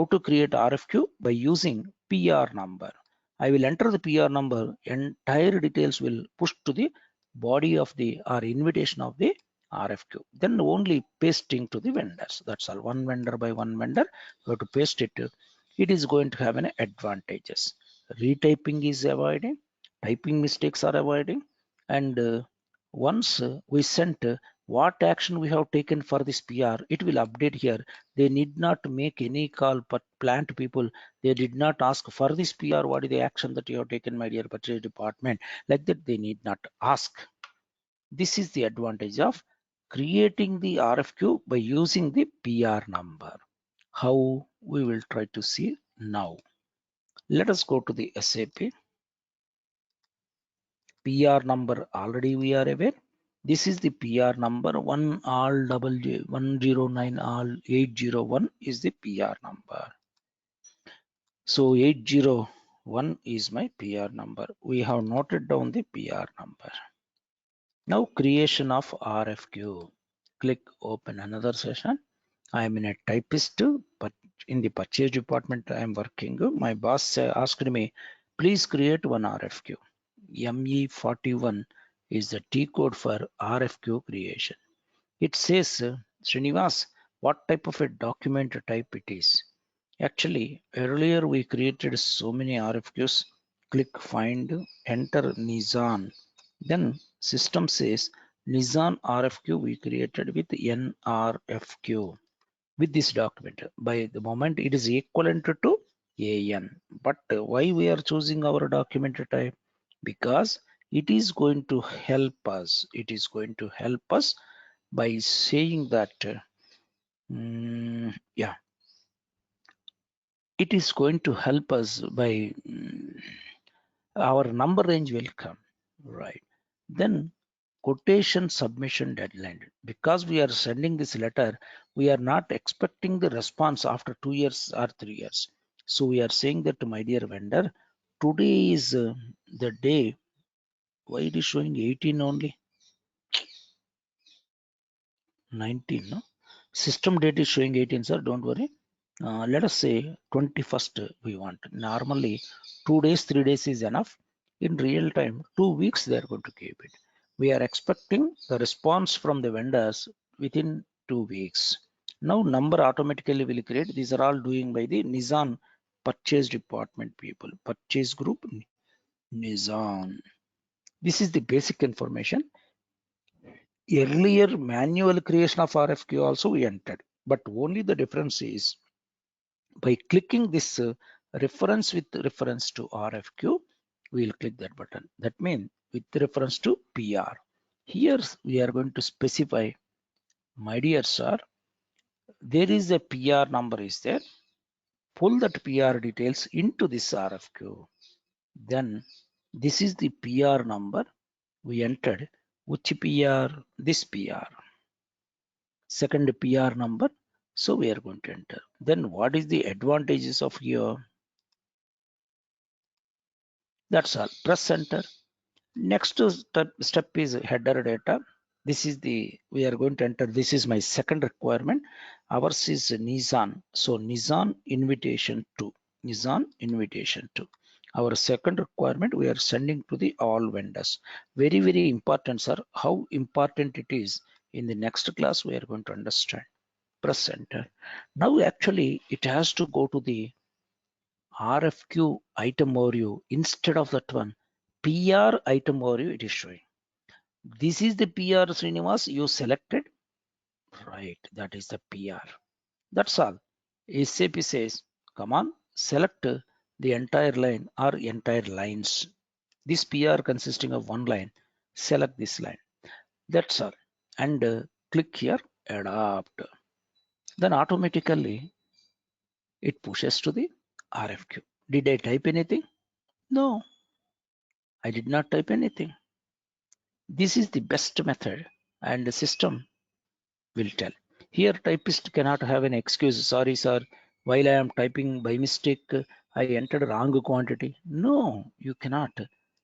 to create RFQ by using PR number. I will enter the PR number, entire details will push to the body of the or invitation of the RFQ. Then only pasting to the vendors. That's all. One vendor by one vendor, you have to paste it. It is going to have an advantages. Retyping is avoiding, typing mistakes are avoiding, and once we sent what action we have taken for this PR, it will update here. They need not make any call, but plant people, they did not ask for this PR, what is the action that you have taken, my dear purchase department. Like that, they need not ask. This is the advantage of creating the RFQ by using the PR number. How we will try to see now. Let us go to the SAP. PR number already we are aware. This is the PR number 1 all double J 109 all 801 is the PR number. So 801 is my PR number. We have noted down the PR number. Now creation of RFQ. Click open another session. I am in a typist, but in the purchase department I am working. My boss asked me, please create one RFQ. ME41 is the T code for RFQ creation. It says, Srinivas, what type of a document type it is? Actually, earlier we created so many RFQs. Click find, enter Nissan. Then system says Nissan RFQ we created with NRFQ with this document. By the moment it is equivalent to AN. But why we are choosing our document type? Because it is going to help us. It is going to help us by saying that, yeah, it is going to help us by our number range will come, right? Then quotation submission deadline. Because we are sending this letter, we are not expecting the response after 2 years or 3 years. So we are saying that, my dear vendor, today is the day Why it is showing 18 only? 19, no? System date is showing 18, sir. Don't worry. Let us say 21st we want. Normally 2 days, 3 days is enough. In real time, 2 weeks they are going to keep it. We are expecting the response from the vendors within 2 weeks. Now number automatically will create. These are all doing by the Nissan purchase department people. Purchase group Nissan. This is the basic information. Earlier manual creation of RFQ also we entered, but only the difference is by clicking this reference with reference to RFQ, we will click that button. That means with reference to PR. Here we are going to specify, my dear sir, there is a PR number is there. Pull that PR details into this RFQ. Then this is the PR number we entered. Which PR? This PR. Second PR number. So we are going to enter. Then what is the advantages of here? That's all. Press enter. Next step is header data. This is we are going to enter. This is my second requirement. Ours is Nissan. So Nissan invitation to Nissan invitation to. Our second requirement we are sending to the all vendors. Very, very important, sir. How important it is in the next class we are going to understand. Press enter. Now actually it has to go to the RFQ item overview instead of that one. PR item overview it is showing. This is the PR Srinivas you selected. Right, that is the PR. That's all. SAP says, come on, select the entire line or entire lines. This PR consisting of one line, select this line. That's all. And click here, adopt. Then automatically it pushes to the RFQ. Did I type anything? No, I did not type anything. This is the best method and the system will tell. Here typist cannot have an excuse. Sorry, sir, while I am typing by mistake, I entered wrong quantity. No, you cannot.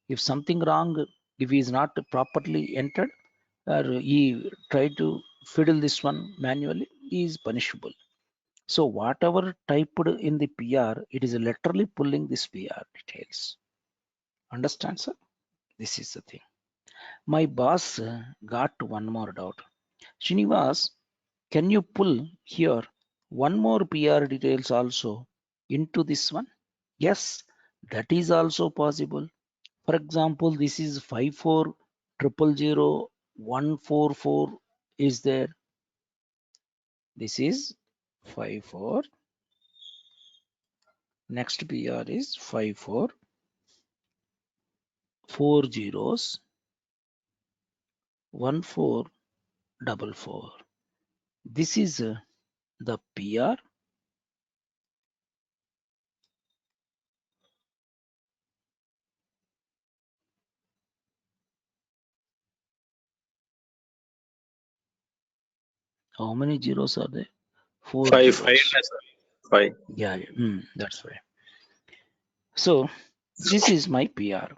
If something wrong, if he is not properly entered, or he tried to fiddle this one manually, he is punishable. So whatever typed in the PR, it is literally pulling this PR details. Understand, sir? This is the thing. My boss got one more doubt. Srinivas, can you pull here one more PR details also into this one? Yes, that is also possible. For example, this is 54000144 is there. This is 54. Next PR is 54. 4 zeros 1444. This is the PR. How many zeros are there? 4 Five, zeros. five. Yeah, that's right. So this is my PR.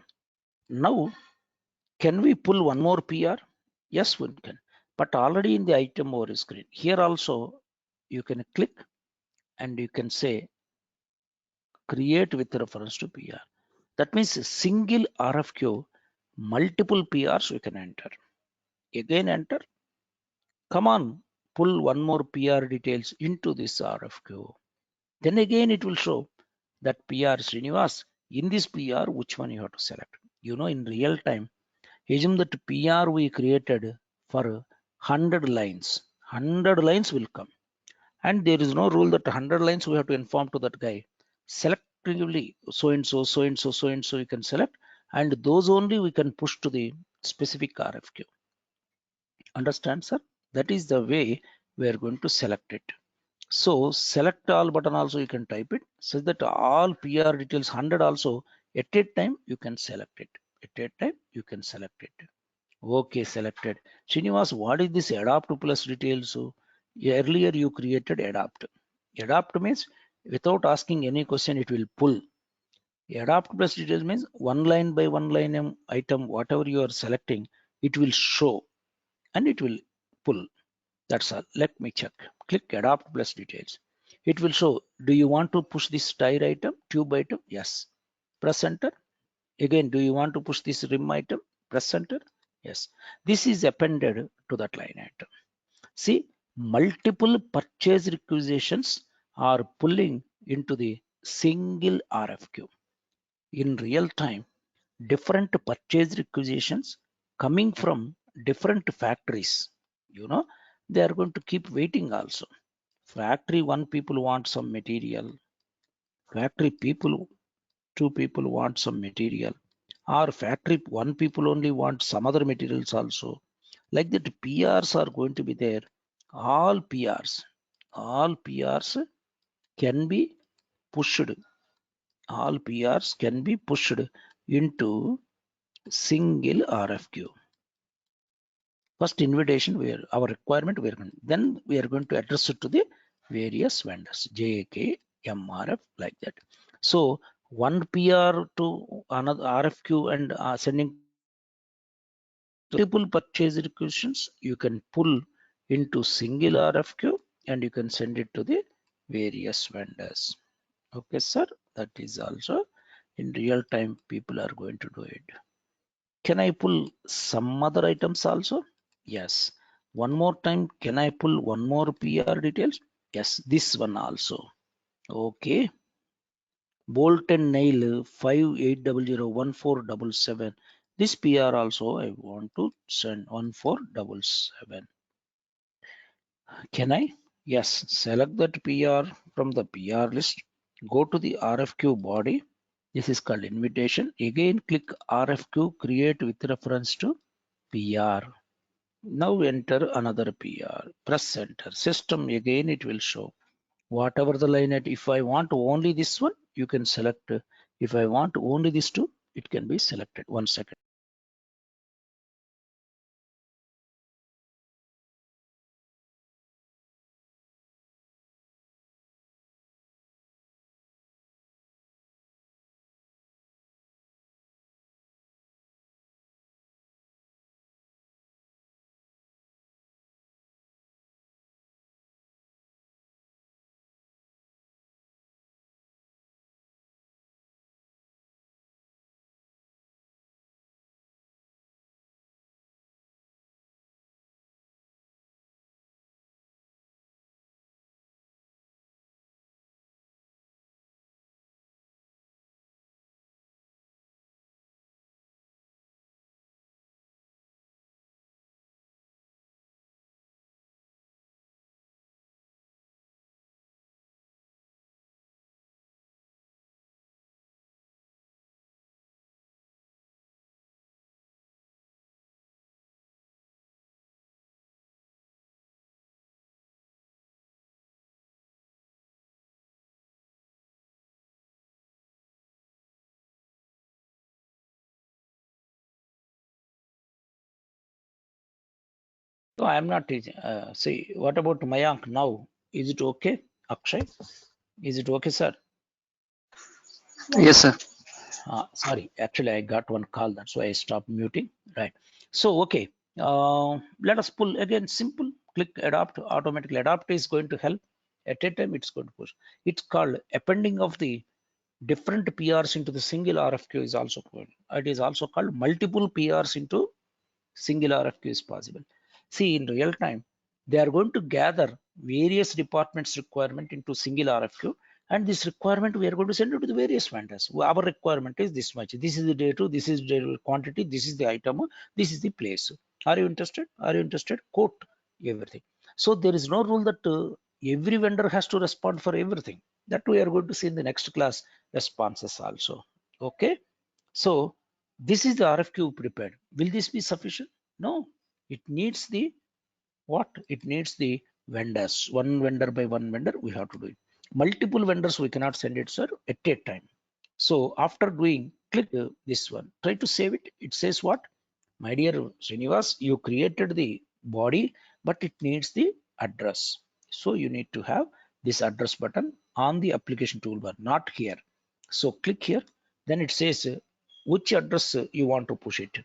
Now, can we pull one more PR? Yes, we can. But already in the item over screen. Here also, you can click and you can say create with reference to PR. That means a single RFQ, multiple PRs we can enter. Again, enter. Come on, pull one more PR details into this RFQ. Then again, it will show that PR Srinivas. In this PR, which one you have to select? You know, in real time, assume that PR we created for 100 lines. 100 lines will come. And there is no rule that 100 lines we have to inform to that guy. Selectively, so and so, so and so, so and so you can select. And those only we can push to the specific RFQ. Understand, sir? That is the way we are going to select it. So select all button also you can type it so that all PR details 100 also at a time you can select it. At a time you can select it. Okay, selected. Srinivas, what is this adapt plus details? So earlier you created adapt. Adapt means without asking any question it will pull. Adapt plus details means one line by one line item, whatever you are selecting, it will show and it will pull. That's all. Let me check. Click adapt plus details. It will show, do you want to push this tire item, tube item? Yes. Press enter. Again, do you want to push this rim item? Press enter. Yes. This is appended to that line item. See, multiple purchase requisitions are pulling into the single RFQ. In real time, different purchase requisitions coming from different factories, they are going to keep waiting also. Factory one people want some material, factory people two people want some material, or factory one people only want some other materials also. Like that, PRs are going to be there. All PRs can be pushed. All PRs can be pushed into single RFQ. First invitation, where our requirement, then we are going to address it to the various vendors, JK, MRF, like that. So one PR to another RFQ and sending multiple purchase requisitions, you can pull into single RFQ and you can send it to the various vendors. Okay, sir, that is also in real time people are going to do it. Can I pull some other items also? Yes. One more time, can I pull one more PR details? Yes, this one also. Okay. Bolt and nail 58001477. This PR also I want to send 1477. Can I? Yes. Select that PR from the PR list. Go to the RFQ body. This is called invitation. Again, click RFQ create with reference to PR. Now enter another PR. Press enter. System again it will show whatever the line at. If I want only this one, you can select. If I want only this two, it can be selected. 1 second. So I am not teaching. See, what about Mayank now? Is it okay? Akshay, is it okay, sir? Yes, sir. Sorry, actually I got one call, that's why I stopped muting. Right. So okay, let us pull again. Simple. Click adopt. Automatically adopt is going to help. At a time, it's going to push. It's called appending of the different PRs into the single RFQ is also called. It is also called multiple PRs into single RFQ is possible. See, in real time, they are going to gather various departments' requirement into single RFQ, and this requirement we are going to send it to the various vendors. Our requirement is this much. This is the data. This is the quantity. This is the item. This is the place. Are you interested? Are you interested? Quote everything. So there is no rule that every vendor has to respond for everything. That we are going to see in the next class responses also. Okay. So this is the RFQ prepared. Will this be sufficient? No, it needs the what? It needs the vendors. One vendor by one vendor, we have to do it. Multiple vendors, we cannot send it, sir, at a time. So after doing, click this one. Try to save it. It says what? My dear Srinivas, you created the body, but it needs the address. So you need to have this address button on the application toolbar, not here. So click here. Then it says which address you want to push it.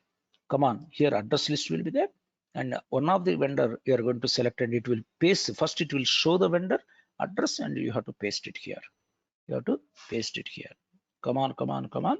Come on, here address list will be there, and one of the vendor you are going to select, and it will paste. First it will show the vendor address, and you have to paste it here. You have to paste it here. Come on, come on, come on.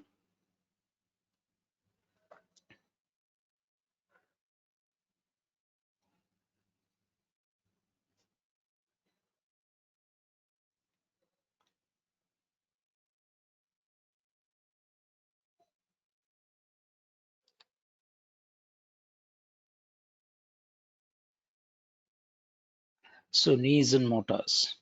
So Nissan Motors.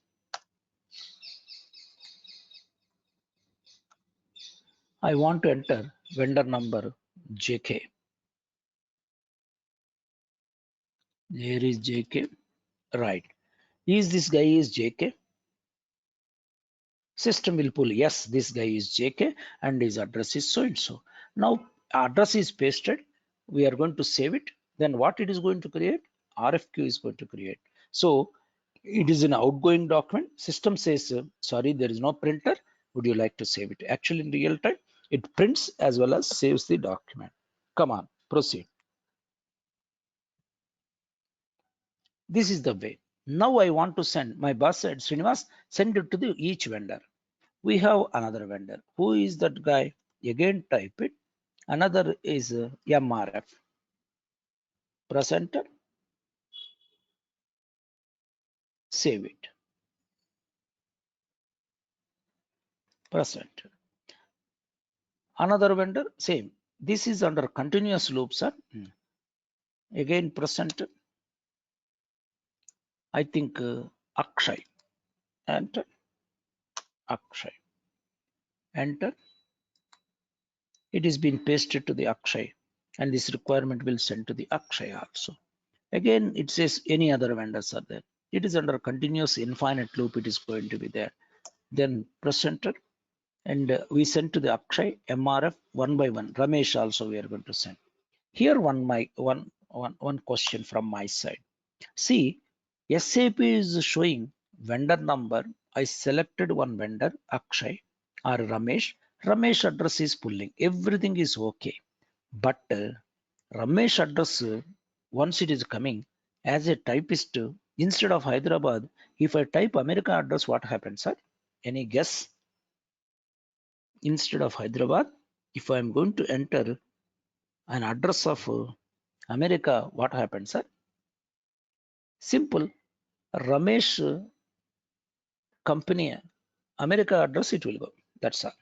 I want to enter vendor number JK. There is JK. Right. Is this guy is JK? System will pull, yes, this guy is JK and his address is so and so. Now address is pasted. We are going to save it. Then what it is going to create? RFQ is going to create. So it is an outgoing document. System says, sorry, there is no printer. Would you like to save it? Actually, in real time, it prints as well as saves the document. Come on, proceed. This is the way. Now I want to send, my boss said, Srinivas, send it to each vendor. We have another vendor. Who is that guy? Again, type it. Another is MRF. Press enter. Save it. Press enter. Another vendor, same. This is under continuous loop, sir. Again, press enter. I think Akshay. Enter. Akshay. Enter. It is being pasted to the Akshay, and this requirement will send to the Akshay also. Again, it says any other vendors are there. It is under continuous infinite loop. It is going to be there. Then press enter, and we send to the Akshay MRF one by one. Ramesh also we are going to send. Here one question from my side. See, SAP is showing vendor number. I selected one vendor, Akshay or Ramesh. Ramesh address is pulling. Everything is okay. But Ramesh address, once it is coming, as a typist, instead of Hyderabad, if I type America address, what happens, sir? Any guess? Instead of Hyderabad, if I am going to enter an address of America, what happens, sir? Simple. Ramesh company America address it will go. That's all.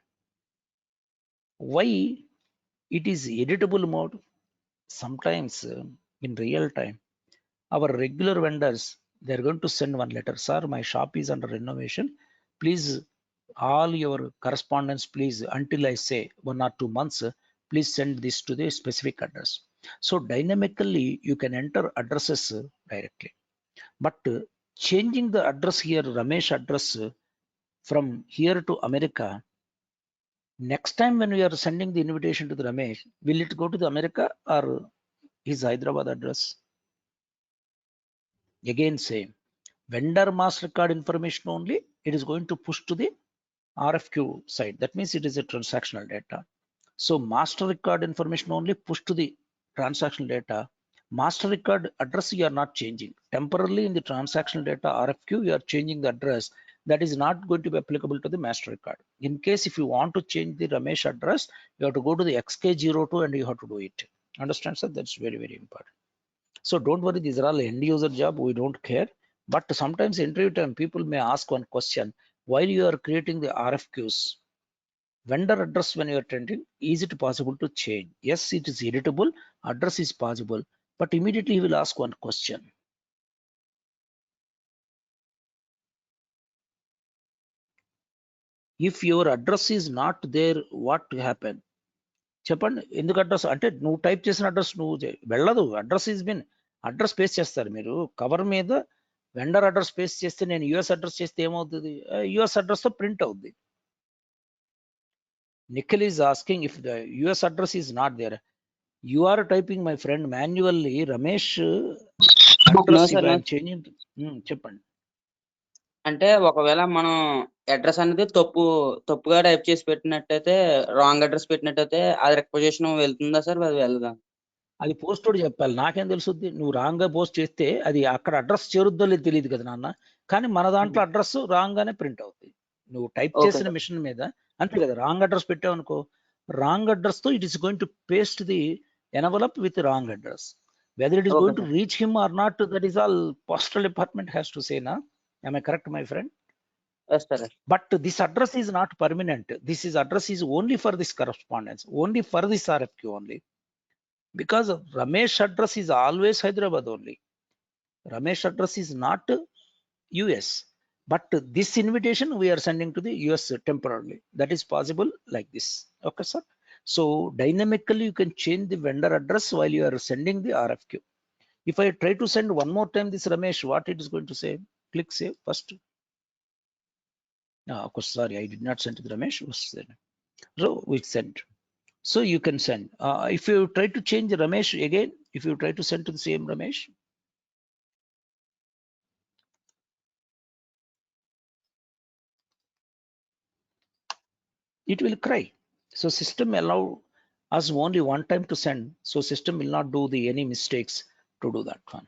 Why it is editable mode? Sometimes in real time, our regular vendors, they're going to send one letter. Sir, my shop is under renovation. Please, all your correspondence, please, until I say 1 or 2 months, please send this to the specific address. So dynamically, you can enter addresses directly. But changing the address here, Ramesh address from here to America, next time when we are sending the invitation to the Ramesh, will it go to the America or his Hyderabad address? Again, same. Vendor master card information only, it is going to push to the RFQ side. That means it is a transactional data. So master record information only push to the transactional data. Master record address you are not changing. Temporarily in the transactional data RFQ, you are changing the address. That is not going to be applicable to the master record. In case if you want to change the Ramesh address, you have to go to the XK02 and you have to do it. Understand, sir? That's very, very important. So don't worry, these are all end user job. We don't care. But sometimes interview time, people may ask one question. While you are creating the RFQs, vendor address when you are tending, is it possible to change? Yes, it is editable. Address is possible. But immediately he will ask one question. If your address is not there, what happen? చెప్పండి ఎందుకు address అంటే నువ్వు type చేసిన address నువ్వు వెళ్ళదు. Address is been address paste చేస్తారు మీరు cover మీద వెండర్ అడ్రస్ పేస్ట్ చేస్తే నేను యుఎస్ అడ్రస్ చేస్తే ఏమవుతుంది? యుఎస్ అడ్రస్ తో ప్రింట్ అవుద్ది. Nikhil is asking if the US address is not there, you are typing my friend manually Ramesh address sir, no. Changing. చెప్పండి. అంటే ఒకవేళ మనం అడ్రస్ అనేది తప్పుగా టైప్ చేసి పెట్టినట్టయితే, రాంగ్ అడ్రస్ పెట్టినట్టయితే అది రిక్వెజిషన్ వెళ్తుందా సార్? అది వెళ్ళదా? అది పోస్టోడ్ చెప్పాలి, నాకేం తెలుసుద్ది? నువ్వు రాంగ్ గా పోస్ట్ చేస్తే అది అక్కడ అడ్రస్ చేరుద్దో లేదు తెలియదు కదా నాన్న. కానీ మన దాంట్లో అడ్రస్ రాంగ్ గానే ప్రింట్ అవుతుంది. నువ్వు టైప్ ఓకే చేసిన సార్. మిషన్ మీద అంతే కదా. రాంగ్ అడ్రస్ పెట్టావు అనుకో, రాంగ్ అడ్రస్ తో it is going to paste the envelope with wrong address. Whether it is okay going to sir. reach him or not, that is all postal department has to say, na? Am I correct, my friend? Yes, sir. But this address is not permanent. This is address is only for this correspondence, only for this RFQ only. Because Ramesh address is always Hyderabad only. Ramesh address is not US. But this invitation we are sending to the US temporarily. That is possible like this. Okay, sir. So dynamically you can change the vendor address while you are sending the RFQ. If I try to send one more time this Ramesh, what it is going to say? Click save first. Of course, sorry, I did not send to the Ramesh. So we sent. So you can send. If you try to change the Ramesh again, if you try to send to the same Ramesh, it will cry. So system allow us only one time to send. So system will not do any mistakes to do that one.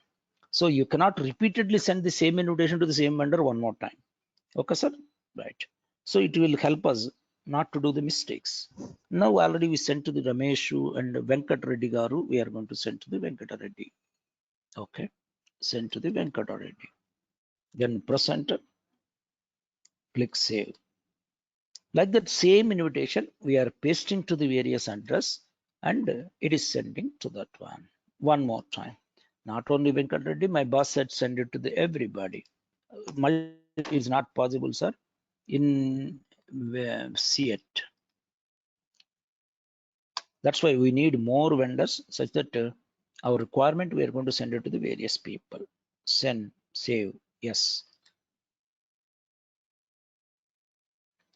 So you cannot repeatedly send the same invitation to the same vendor one more time. Okay, sir? Right. So it will help us not to do the mistakes. Now already we sent to the Rameshu and Venkat Reddy Garu. We are going to send to the Venkata Reddy. Okay. Send to the Venkata Reddy. Then press enter. Click save. Like that same invitation, we are pasting to the various address and it is sending to that one. One more time. Not only Venkat Reddy, my boss said send it to the everybody. Multi is not possible, sir. In see it. That's why we need more vendors such that our requirement we are going to send it to the various people. Send, save, yes.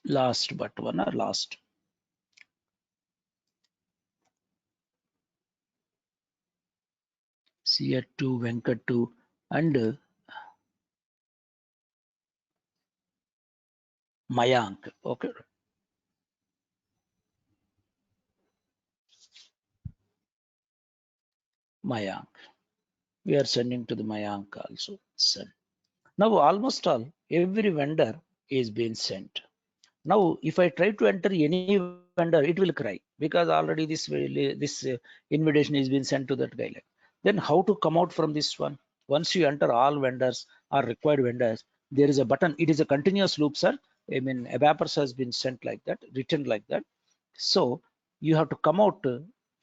Last but one or last. CR2, Venkat2 and Mayank. Okay. Mayank. We are sending to the Mayank also. Send. Now almost all every vendor is being sent. Now if I try to enter any vendor, it will cry because already this invitation is being sent to that guy. Then how to come out from this one? Once you enter all vendors or required vendors, there is a button. It is a continuous loop, sir. I mean, Evapors has been sent like that, written like that. So you have to come out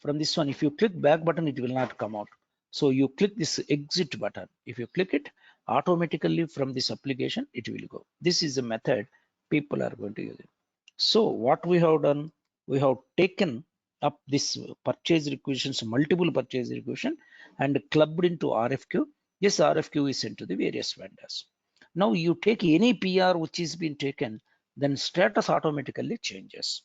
from this one. If you click back button, it will not come out. So you click this exit button. If you click it, automatically from this application, it will go. This is a method people are going to use it. So what we have done, we have taken up this purchase requisitions, multiple purchase requisition and clubbed into RFQ. This RFQ is sent to the various vendors. Now you take any PR which is been taken, then status automatically changes.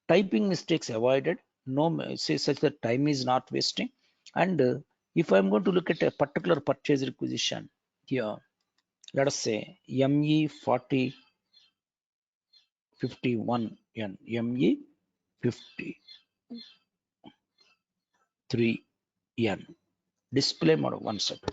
Typing mistakes avoided, no say such that time is not wasting. And if I'm going to look at a particular purchase requisition here, let us say ME4051 N, ME53N. Display mode, one second.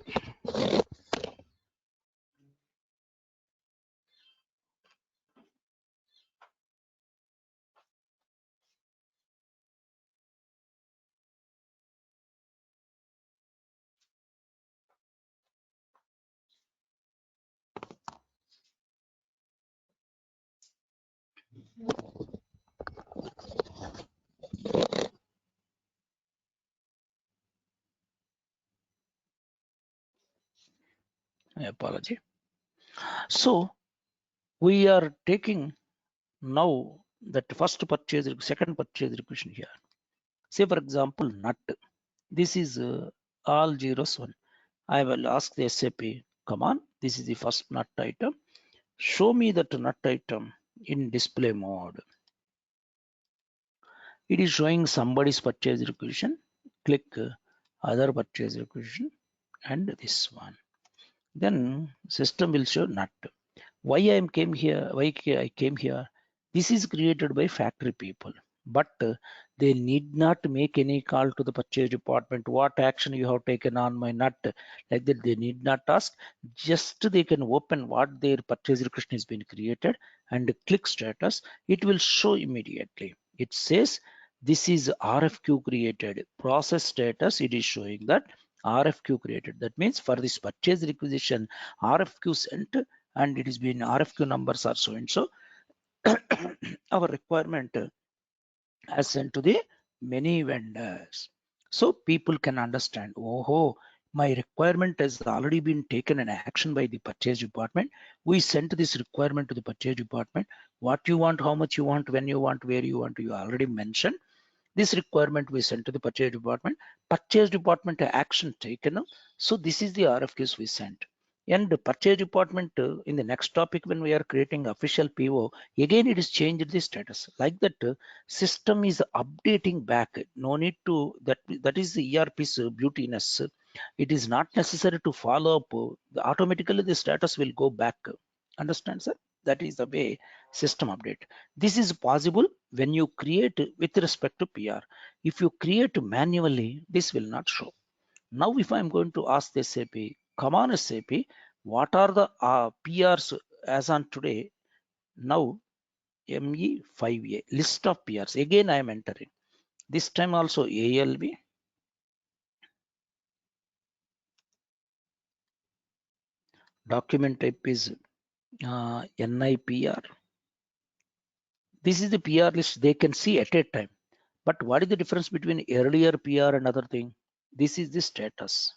Apology. So we are taking now that first purchase, second purchase requisition here. Say for example, nut. This is all zeros one. I will ask the SAP, come on, this is the first nut item. Show me that nut item in display mode. It is showing somebody's purchase requisition. Click other purchase requisition and this one. Then system will show nut. Why I came here? Why I came here? This is created by factory people, but they need not make any call to the purchase department. What action you have taken on my nut? Like that, they need not ask. Just they can open what their purchase request has been created and click status. It will show immediately. It says this is RFQ created. Process status. It is showing that RFQ created. That means for this purchase requisition, RFQ sent, and it has been RFQ numbers are so and so. Our requirement has sent to the many vendors, so people can understand, oh, my requirement has already been taken an action by the purchase department. We sent this requirement to the purchase department. What you want, how much you want, when you want, where you want, you already mentioned. This requirement we sent to the purchase department. Purchase department action taken. So this is the RFQs we sent. And the purchase department in the next topic, when we are creating official PO, again it is changed the status. Like that, system is updating back. No need to that is the ERP's beautiness. It is not necessary to follow up. Automatically the status will go back. Understand, sir? That is the way system update. This is possible when you create with respect to PR. If you create manually, this will not show. Now, if I'm going to ask the SAP, come on SAP, what are the PRs as on today? Now, ME5A, list of PRs. Again, I am entering. This time also ALB. Document type is NIPR. This is the PR list they can see at a time. But what is the difference between earlier PR and other thing? This is the status.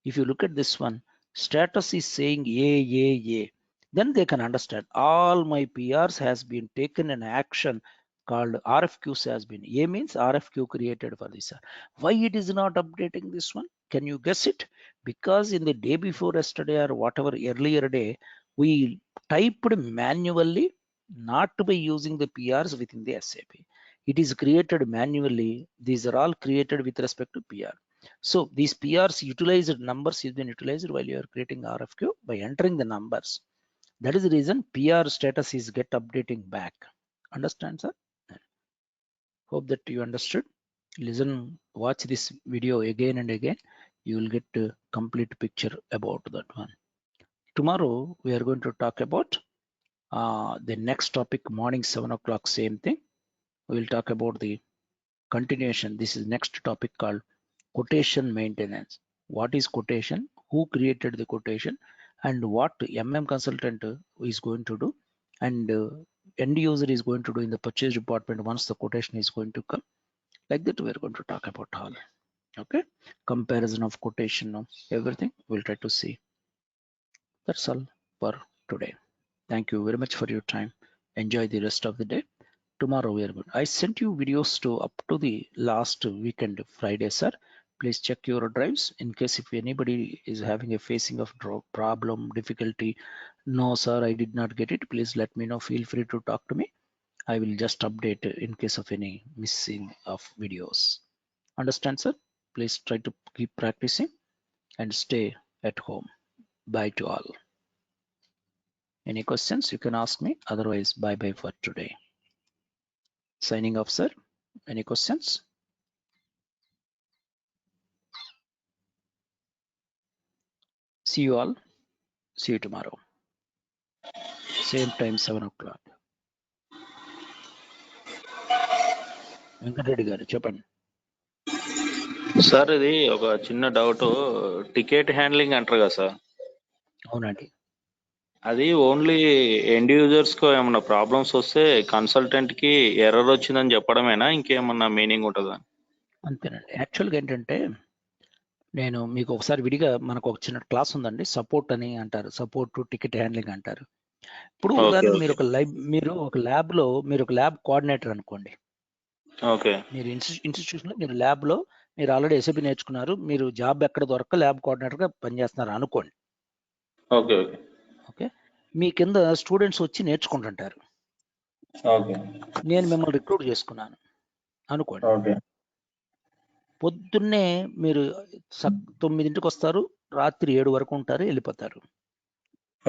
If you look at this one, status is saying A. Then they can understand all my PRs has been taken an action called RFQs has been. A means RFQ created for this. Why it is not updating this one? Can you guess it? Because in the day before yesterday or whatever earlier day, we typed manually, not by using the PRs within the SAP. It is created manually. These are all created with respect to PR. So these PRs utilized numbers has been utilized while you are creating RFQ by entering the numbers. That is the reason PR status is get updating back. Understand, sir? Hope that you understood. Listen, watch this video again and again. You will get a complete picture about that one. Tomorrow we are going to talk about the next topic, morning 7 o'clock, same thing. We will talk about the continuation. This is next topic called quotation maintenance. What is quotation? Who created the quotation? And what consultant is going to do? And end user is going to do in the purchase department once the quotation is going to come. Like that, we are going to talk about all. Okay, comparison of quotation of everything. We'll try to see. That's all for today. Thank you very much for your time. Enjoy the rest of the day. Tomorrow we are good. I sent you videos to up to the last weekend Friday, sir. Please check your drives in case if anybody is having a facing of problem, difficulty. No, sir, I did not get it. Please let me know. Feel free to talk to me. I will just update in case of any missing of videos. Understand, sir? Please try to keep practicing and stay at home. Bye to all. Any questions you can ask me. Otherwise, bye-bye for today. Signing off, sir. Any questions? See you all. See you tomorrow. Same time, 7 o'clock. Venkatareddy గారు చెప్పండి. Sir ఇది ఒక చిన్న doubt, ticket handling అంటారు కదా sir, అవునండి. అది only end users కు ఏమన్నా ప్రాబ్లమ్స్ వస్తే కన్సల్టెంట్ కి ఎర్రర్ వచ్చిందని చెప్పడమేనా, ఇంకేమన్నా మీనింగ్ ఉంటుందా? అంతేనండి. యాక్చువల్గా ఏంటంటే నేను మీకు ఒకసారి విడిగా మనకు ఒక చిన్న క్లాస్ ఉందండి, సపోర్ట్ అని అంటారు, సపోర్ట్ టికెట్ హ్యాండ్లింగ్ అంటారు. ఇప్పుడు ఉదాహరణకు మీరు ఒక ల్యాబ్ లో మీరు ఒక ల్యాబ్ కోఆర్డినేటర్ అనుకోండి. ఓకే. మీరు ఇన్స్టిట్యూషన్ లో మీరు ల్యాబ్ లో మీరు ఆల్రెడీ ఎస్ఏపి నేర్చుకున్నారు, మీరు జాబ్ ఎక్కడ దొరక్క ల్యాబ్ కోఆర్డినేటర్ గా పనిచేస్తున్నారు అనుకోండి. ఓకే ఓకే ఓకే, మీ కింద స్టూడెంట్స్ వచ్చి నేర్చుకుంటుంటారు. ఓకే. నేను మిమ్మల్ని రిక్రూట్ చేసుకున్నాను అనుకోండి. ఓకే. పొద్దున్నే మీరు 9ంటికి వస్తారు, రాత్రి 7 వరకు ఉంటారు, వెళ్ళిపోతారు.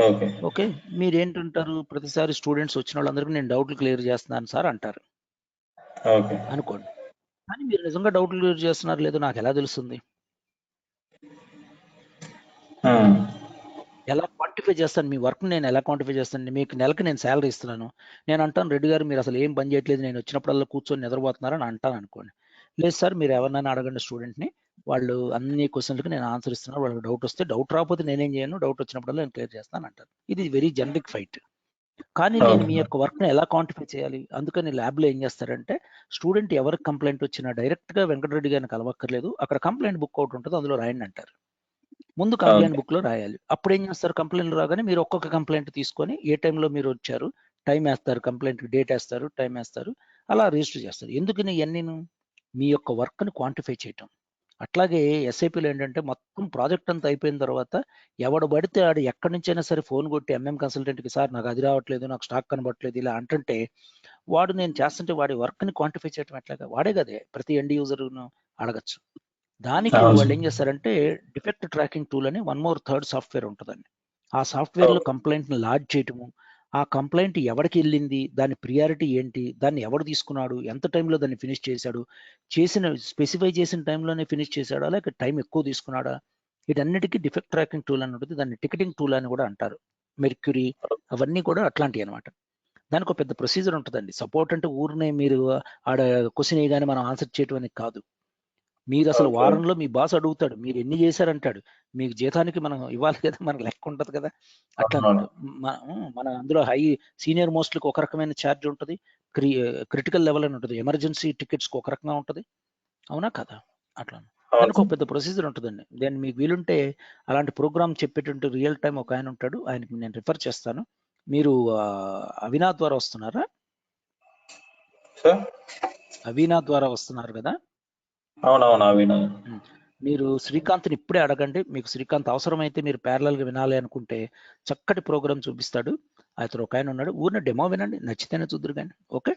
ఓకే. ఓకే. మీరేంటంటారు? ప్రతిసారి స్టూడెంట్స్ వచ్చిన వాళ్ళందరికీ నేను డౌట్లు క్లియర్ చేస్తున్నాను సార్ అంటారు ఓకే. అనుకోండి. కానీ మీరు నిజంగా డౌట్లు క్లియర్ చేస్తున్నారు లేదో నాకు ఎలా తెలుస్తుంది? ఎలా క్వాంటిఫై చేస్తాను? మీ వర్క్ నేను ఎలా క్వాంటిఫై చేస్తాను? మీకు నెలకి నేను శాలరీ ఇస్తున్నాను. నేను అంటాను, రెడ్డి గారు మీరు అసలు ఏం పని చేయట్లేదు, నేను వచ్చినప్పుడల్లా కూర్చొని నిద్రపోతున్నారని అంటాను అనుకోండి. లేదు సార్, మీరు ఎవరినైనా అడగండి స్టూడెంట్ని, వాళ్ళు అన్ని క్వశ్చన్లకు నేను ఆన్సర్ ఇస్తున్నాను, వాళ్ళకి డౌట్ వస్తే, డౌట్ రాకపోతే నేనేం చేయను, డౌట్ వచ్చినప్పుడల్లా నేను క్లియర్ చేస్తాను అంటారు. ఇది వెరీ జనరిక్ ఫైట్. కానీ నేను మీ యొక్క వర్క్ని ఎలా క్వాంటిఫై చేయాలి? అందుకని ల్యాబ్లో ఏం చేస్తారంటే, స్టూడెంట్ ఎవరికి కంప్లైంట్ వచ్చినా డైరెక్ట్గా వెంకటరెడ్డి గారిని కలవక్కర్లేదు, అక్కడ కంప్లైంట్ బుక్ ఒకటి ఉంటుంది, అందులో రాయండి అంటారు. ముందు కంప్లైంట్ బుక్ లో రాయాలి. అప్పుడు ఏం చేస్తారు? కంప్లైంట్ రాగానే మీరు ఒక్కొక్క కంప్లైంట్ తీసుకొని ఏ టైంలో మీరు వచ్చారు, టైం వేస్తారు, కంప్లైంట్ డేట్ వేస్తారు, టైం వేస్తారు, అలా రిజిస్టర్ చేస్తారు. ఎందుకని ఇవన్నీను? మీ యొక్క వర్క్ని క్వాంటిఫై చేయటం. అట్లాగే ఎస్ఐపిలో ఏంటంటే మొత్తం ప్రాజెక్ట్ అంతా అయిపోయిన తర్వాత ఎవడు పడితే ఆడు ఎక్కడి నుంచైనా సరే ఫోన్ కొట్టి ఎంఎం కన్సల్టెంట్కి, సార్ నాకు అది రావట్లేదు, నాకు స్టాక్ కనబడట్లేదు ఇలా అంటుంటే, వాడు నేను చేస్తుంటే వాడి వర్క్ని క్వాంటిఫై చేయటం ఎట్లాగా? వాడే కదే ప్రతి ఎండ్ యూజర్ను అడగచ్చు. దానికి వాళ్ళు ఏం చేస్తారంటే డిఫెక్ట్ ట్రాకింగ్ టూల్ అని వన్ మోర్ థర్డ్ సాఫ్ట్వేర్ ఉంటుందండి. ఆ సాఫ్ట్వేర్లో కంప్లైంట్ని లాడ్జ్ చేయటము, ఆ కంప్లైంట్ ఎవరికి వెళ్ళింది, దాని ప్రియారిటీ ఏంటి, దాన్ని ఎవడు తీసుకున్నాడు, ఎంత టైంలో దాన్ని ఫినిష్ చేశాడు, స్పెసిఫై చేసిన టైంలోనే ఫినిష్ చేశాడా లేక టైం ఎక్కువ తీసుకున్నాడా, వీటన్నిటికీ డిఫెక్ట్ ట్రాకింగ్ టూల్ అని ఉంటుంది. దాన్ని టికెటింగ్ టూల్ అని కూడా అంటారు. మెర్క్యూరీ అవన్నీ కూడా అట్లాంటివి అనమాట. దానికి ఒక పెద్ద ప్రొసీజర్ ఉంటుందండి. సపోర్ట్ అంటే ఊరినే మీరు ఆడ క్వశ్చన్ వేయగానే మనం ఆన్సర్ చేయటం అనేది కాదు. మీరు అసలు వారంలో మీ బాస్ అడుగుతాడు, మీరు ఎన్ని చేశారంటాడు, మీకు జీతానికి మనం ఇవ్వాలి కదా, మనకు లెక్క ఉంటుంది కదా, అట్లా అనమాట. మన అందులో హై సీనియర్ మోస్ట్కి ఒక రకమైన ఛార్జ్ ఉంటుంది, క్రిటికల్ లెవెల్ అని ఉంటుంది, ఎమర్జెన్సీ టికెట్స్కి ఒక రకంగా ఉంటుంది, అవునా కదా? అట్లా దానికి ఒక పెద్ద ప్రొసీజర్ ఉంటుందండి. దాన్ని మీకు వీలుంటే అలాంటి ప్రోగ్రామ్ చెప్పేటువంటి రియల్ టైం ఒక ఆయన ఉంటాడు, ఆయనకి నేను రిఫర్ చేస్తాను. మీరు అవినాథ్ ద్వారా వస్తున్నారా? అవినాథ్ ద్వారా వస్తున్నారు కదా? అవునవును అవినా. మీరు శ్రీకాంత్ని ఇప్పుడే అడగండి. మీకు శ్రీకాంత్ అవసరమైతే మీరు ప్యారలల్గా వినాలి అనుకుంటే చక్కటి ప్రోగ్రామ్ చూపిస్తాడు. అతను ఒక ఆయన ఉన్నాడు, ఊరిని డెమో వినండి, నచ్చితేనే చూద్దరు కానీ. ఓకే,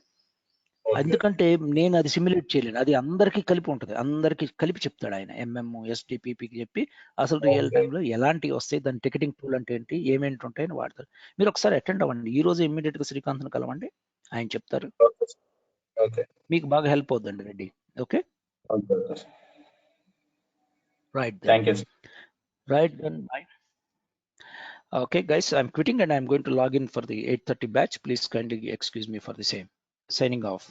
ఎందుకంటే నేను అది సిమ్యులేట్ చేయలేను, అది అందరికీ కలిపి ఉంటుంది, అందరికీ కలిపి చెప్తాడు ఆయన. ఎంఎం ఎస్డిపిపికి చెప్పి అసలు రియల్ టైంలో ఎలాంటివి వస్తాయి, దాని టికెటింగ్ టూల్ అంటే ఏంటి, ఏమేంటి ఉంటాయని వాడతారు. మీరు ఒకసారి అటెండ్ అవ్వండి, ఈ రోజు ఇమ్మీడియట్గా శ్రీకాంత్ని కలవండి, ఆయన చెప్తారు, మీకు బాగా హెల్ప్ అవుతుందండి Reddy. Okay, right then. Thank you. Right then, bye. Okay, guys, I'm quitting and I'm going to log in for the 8:30 batch. Please kindly excuse me for the same. Signing off.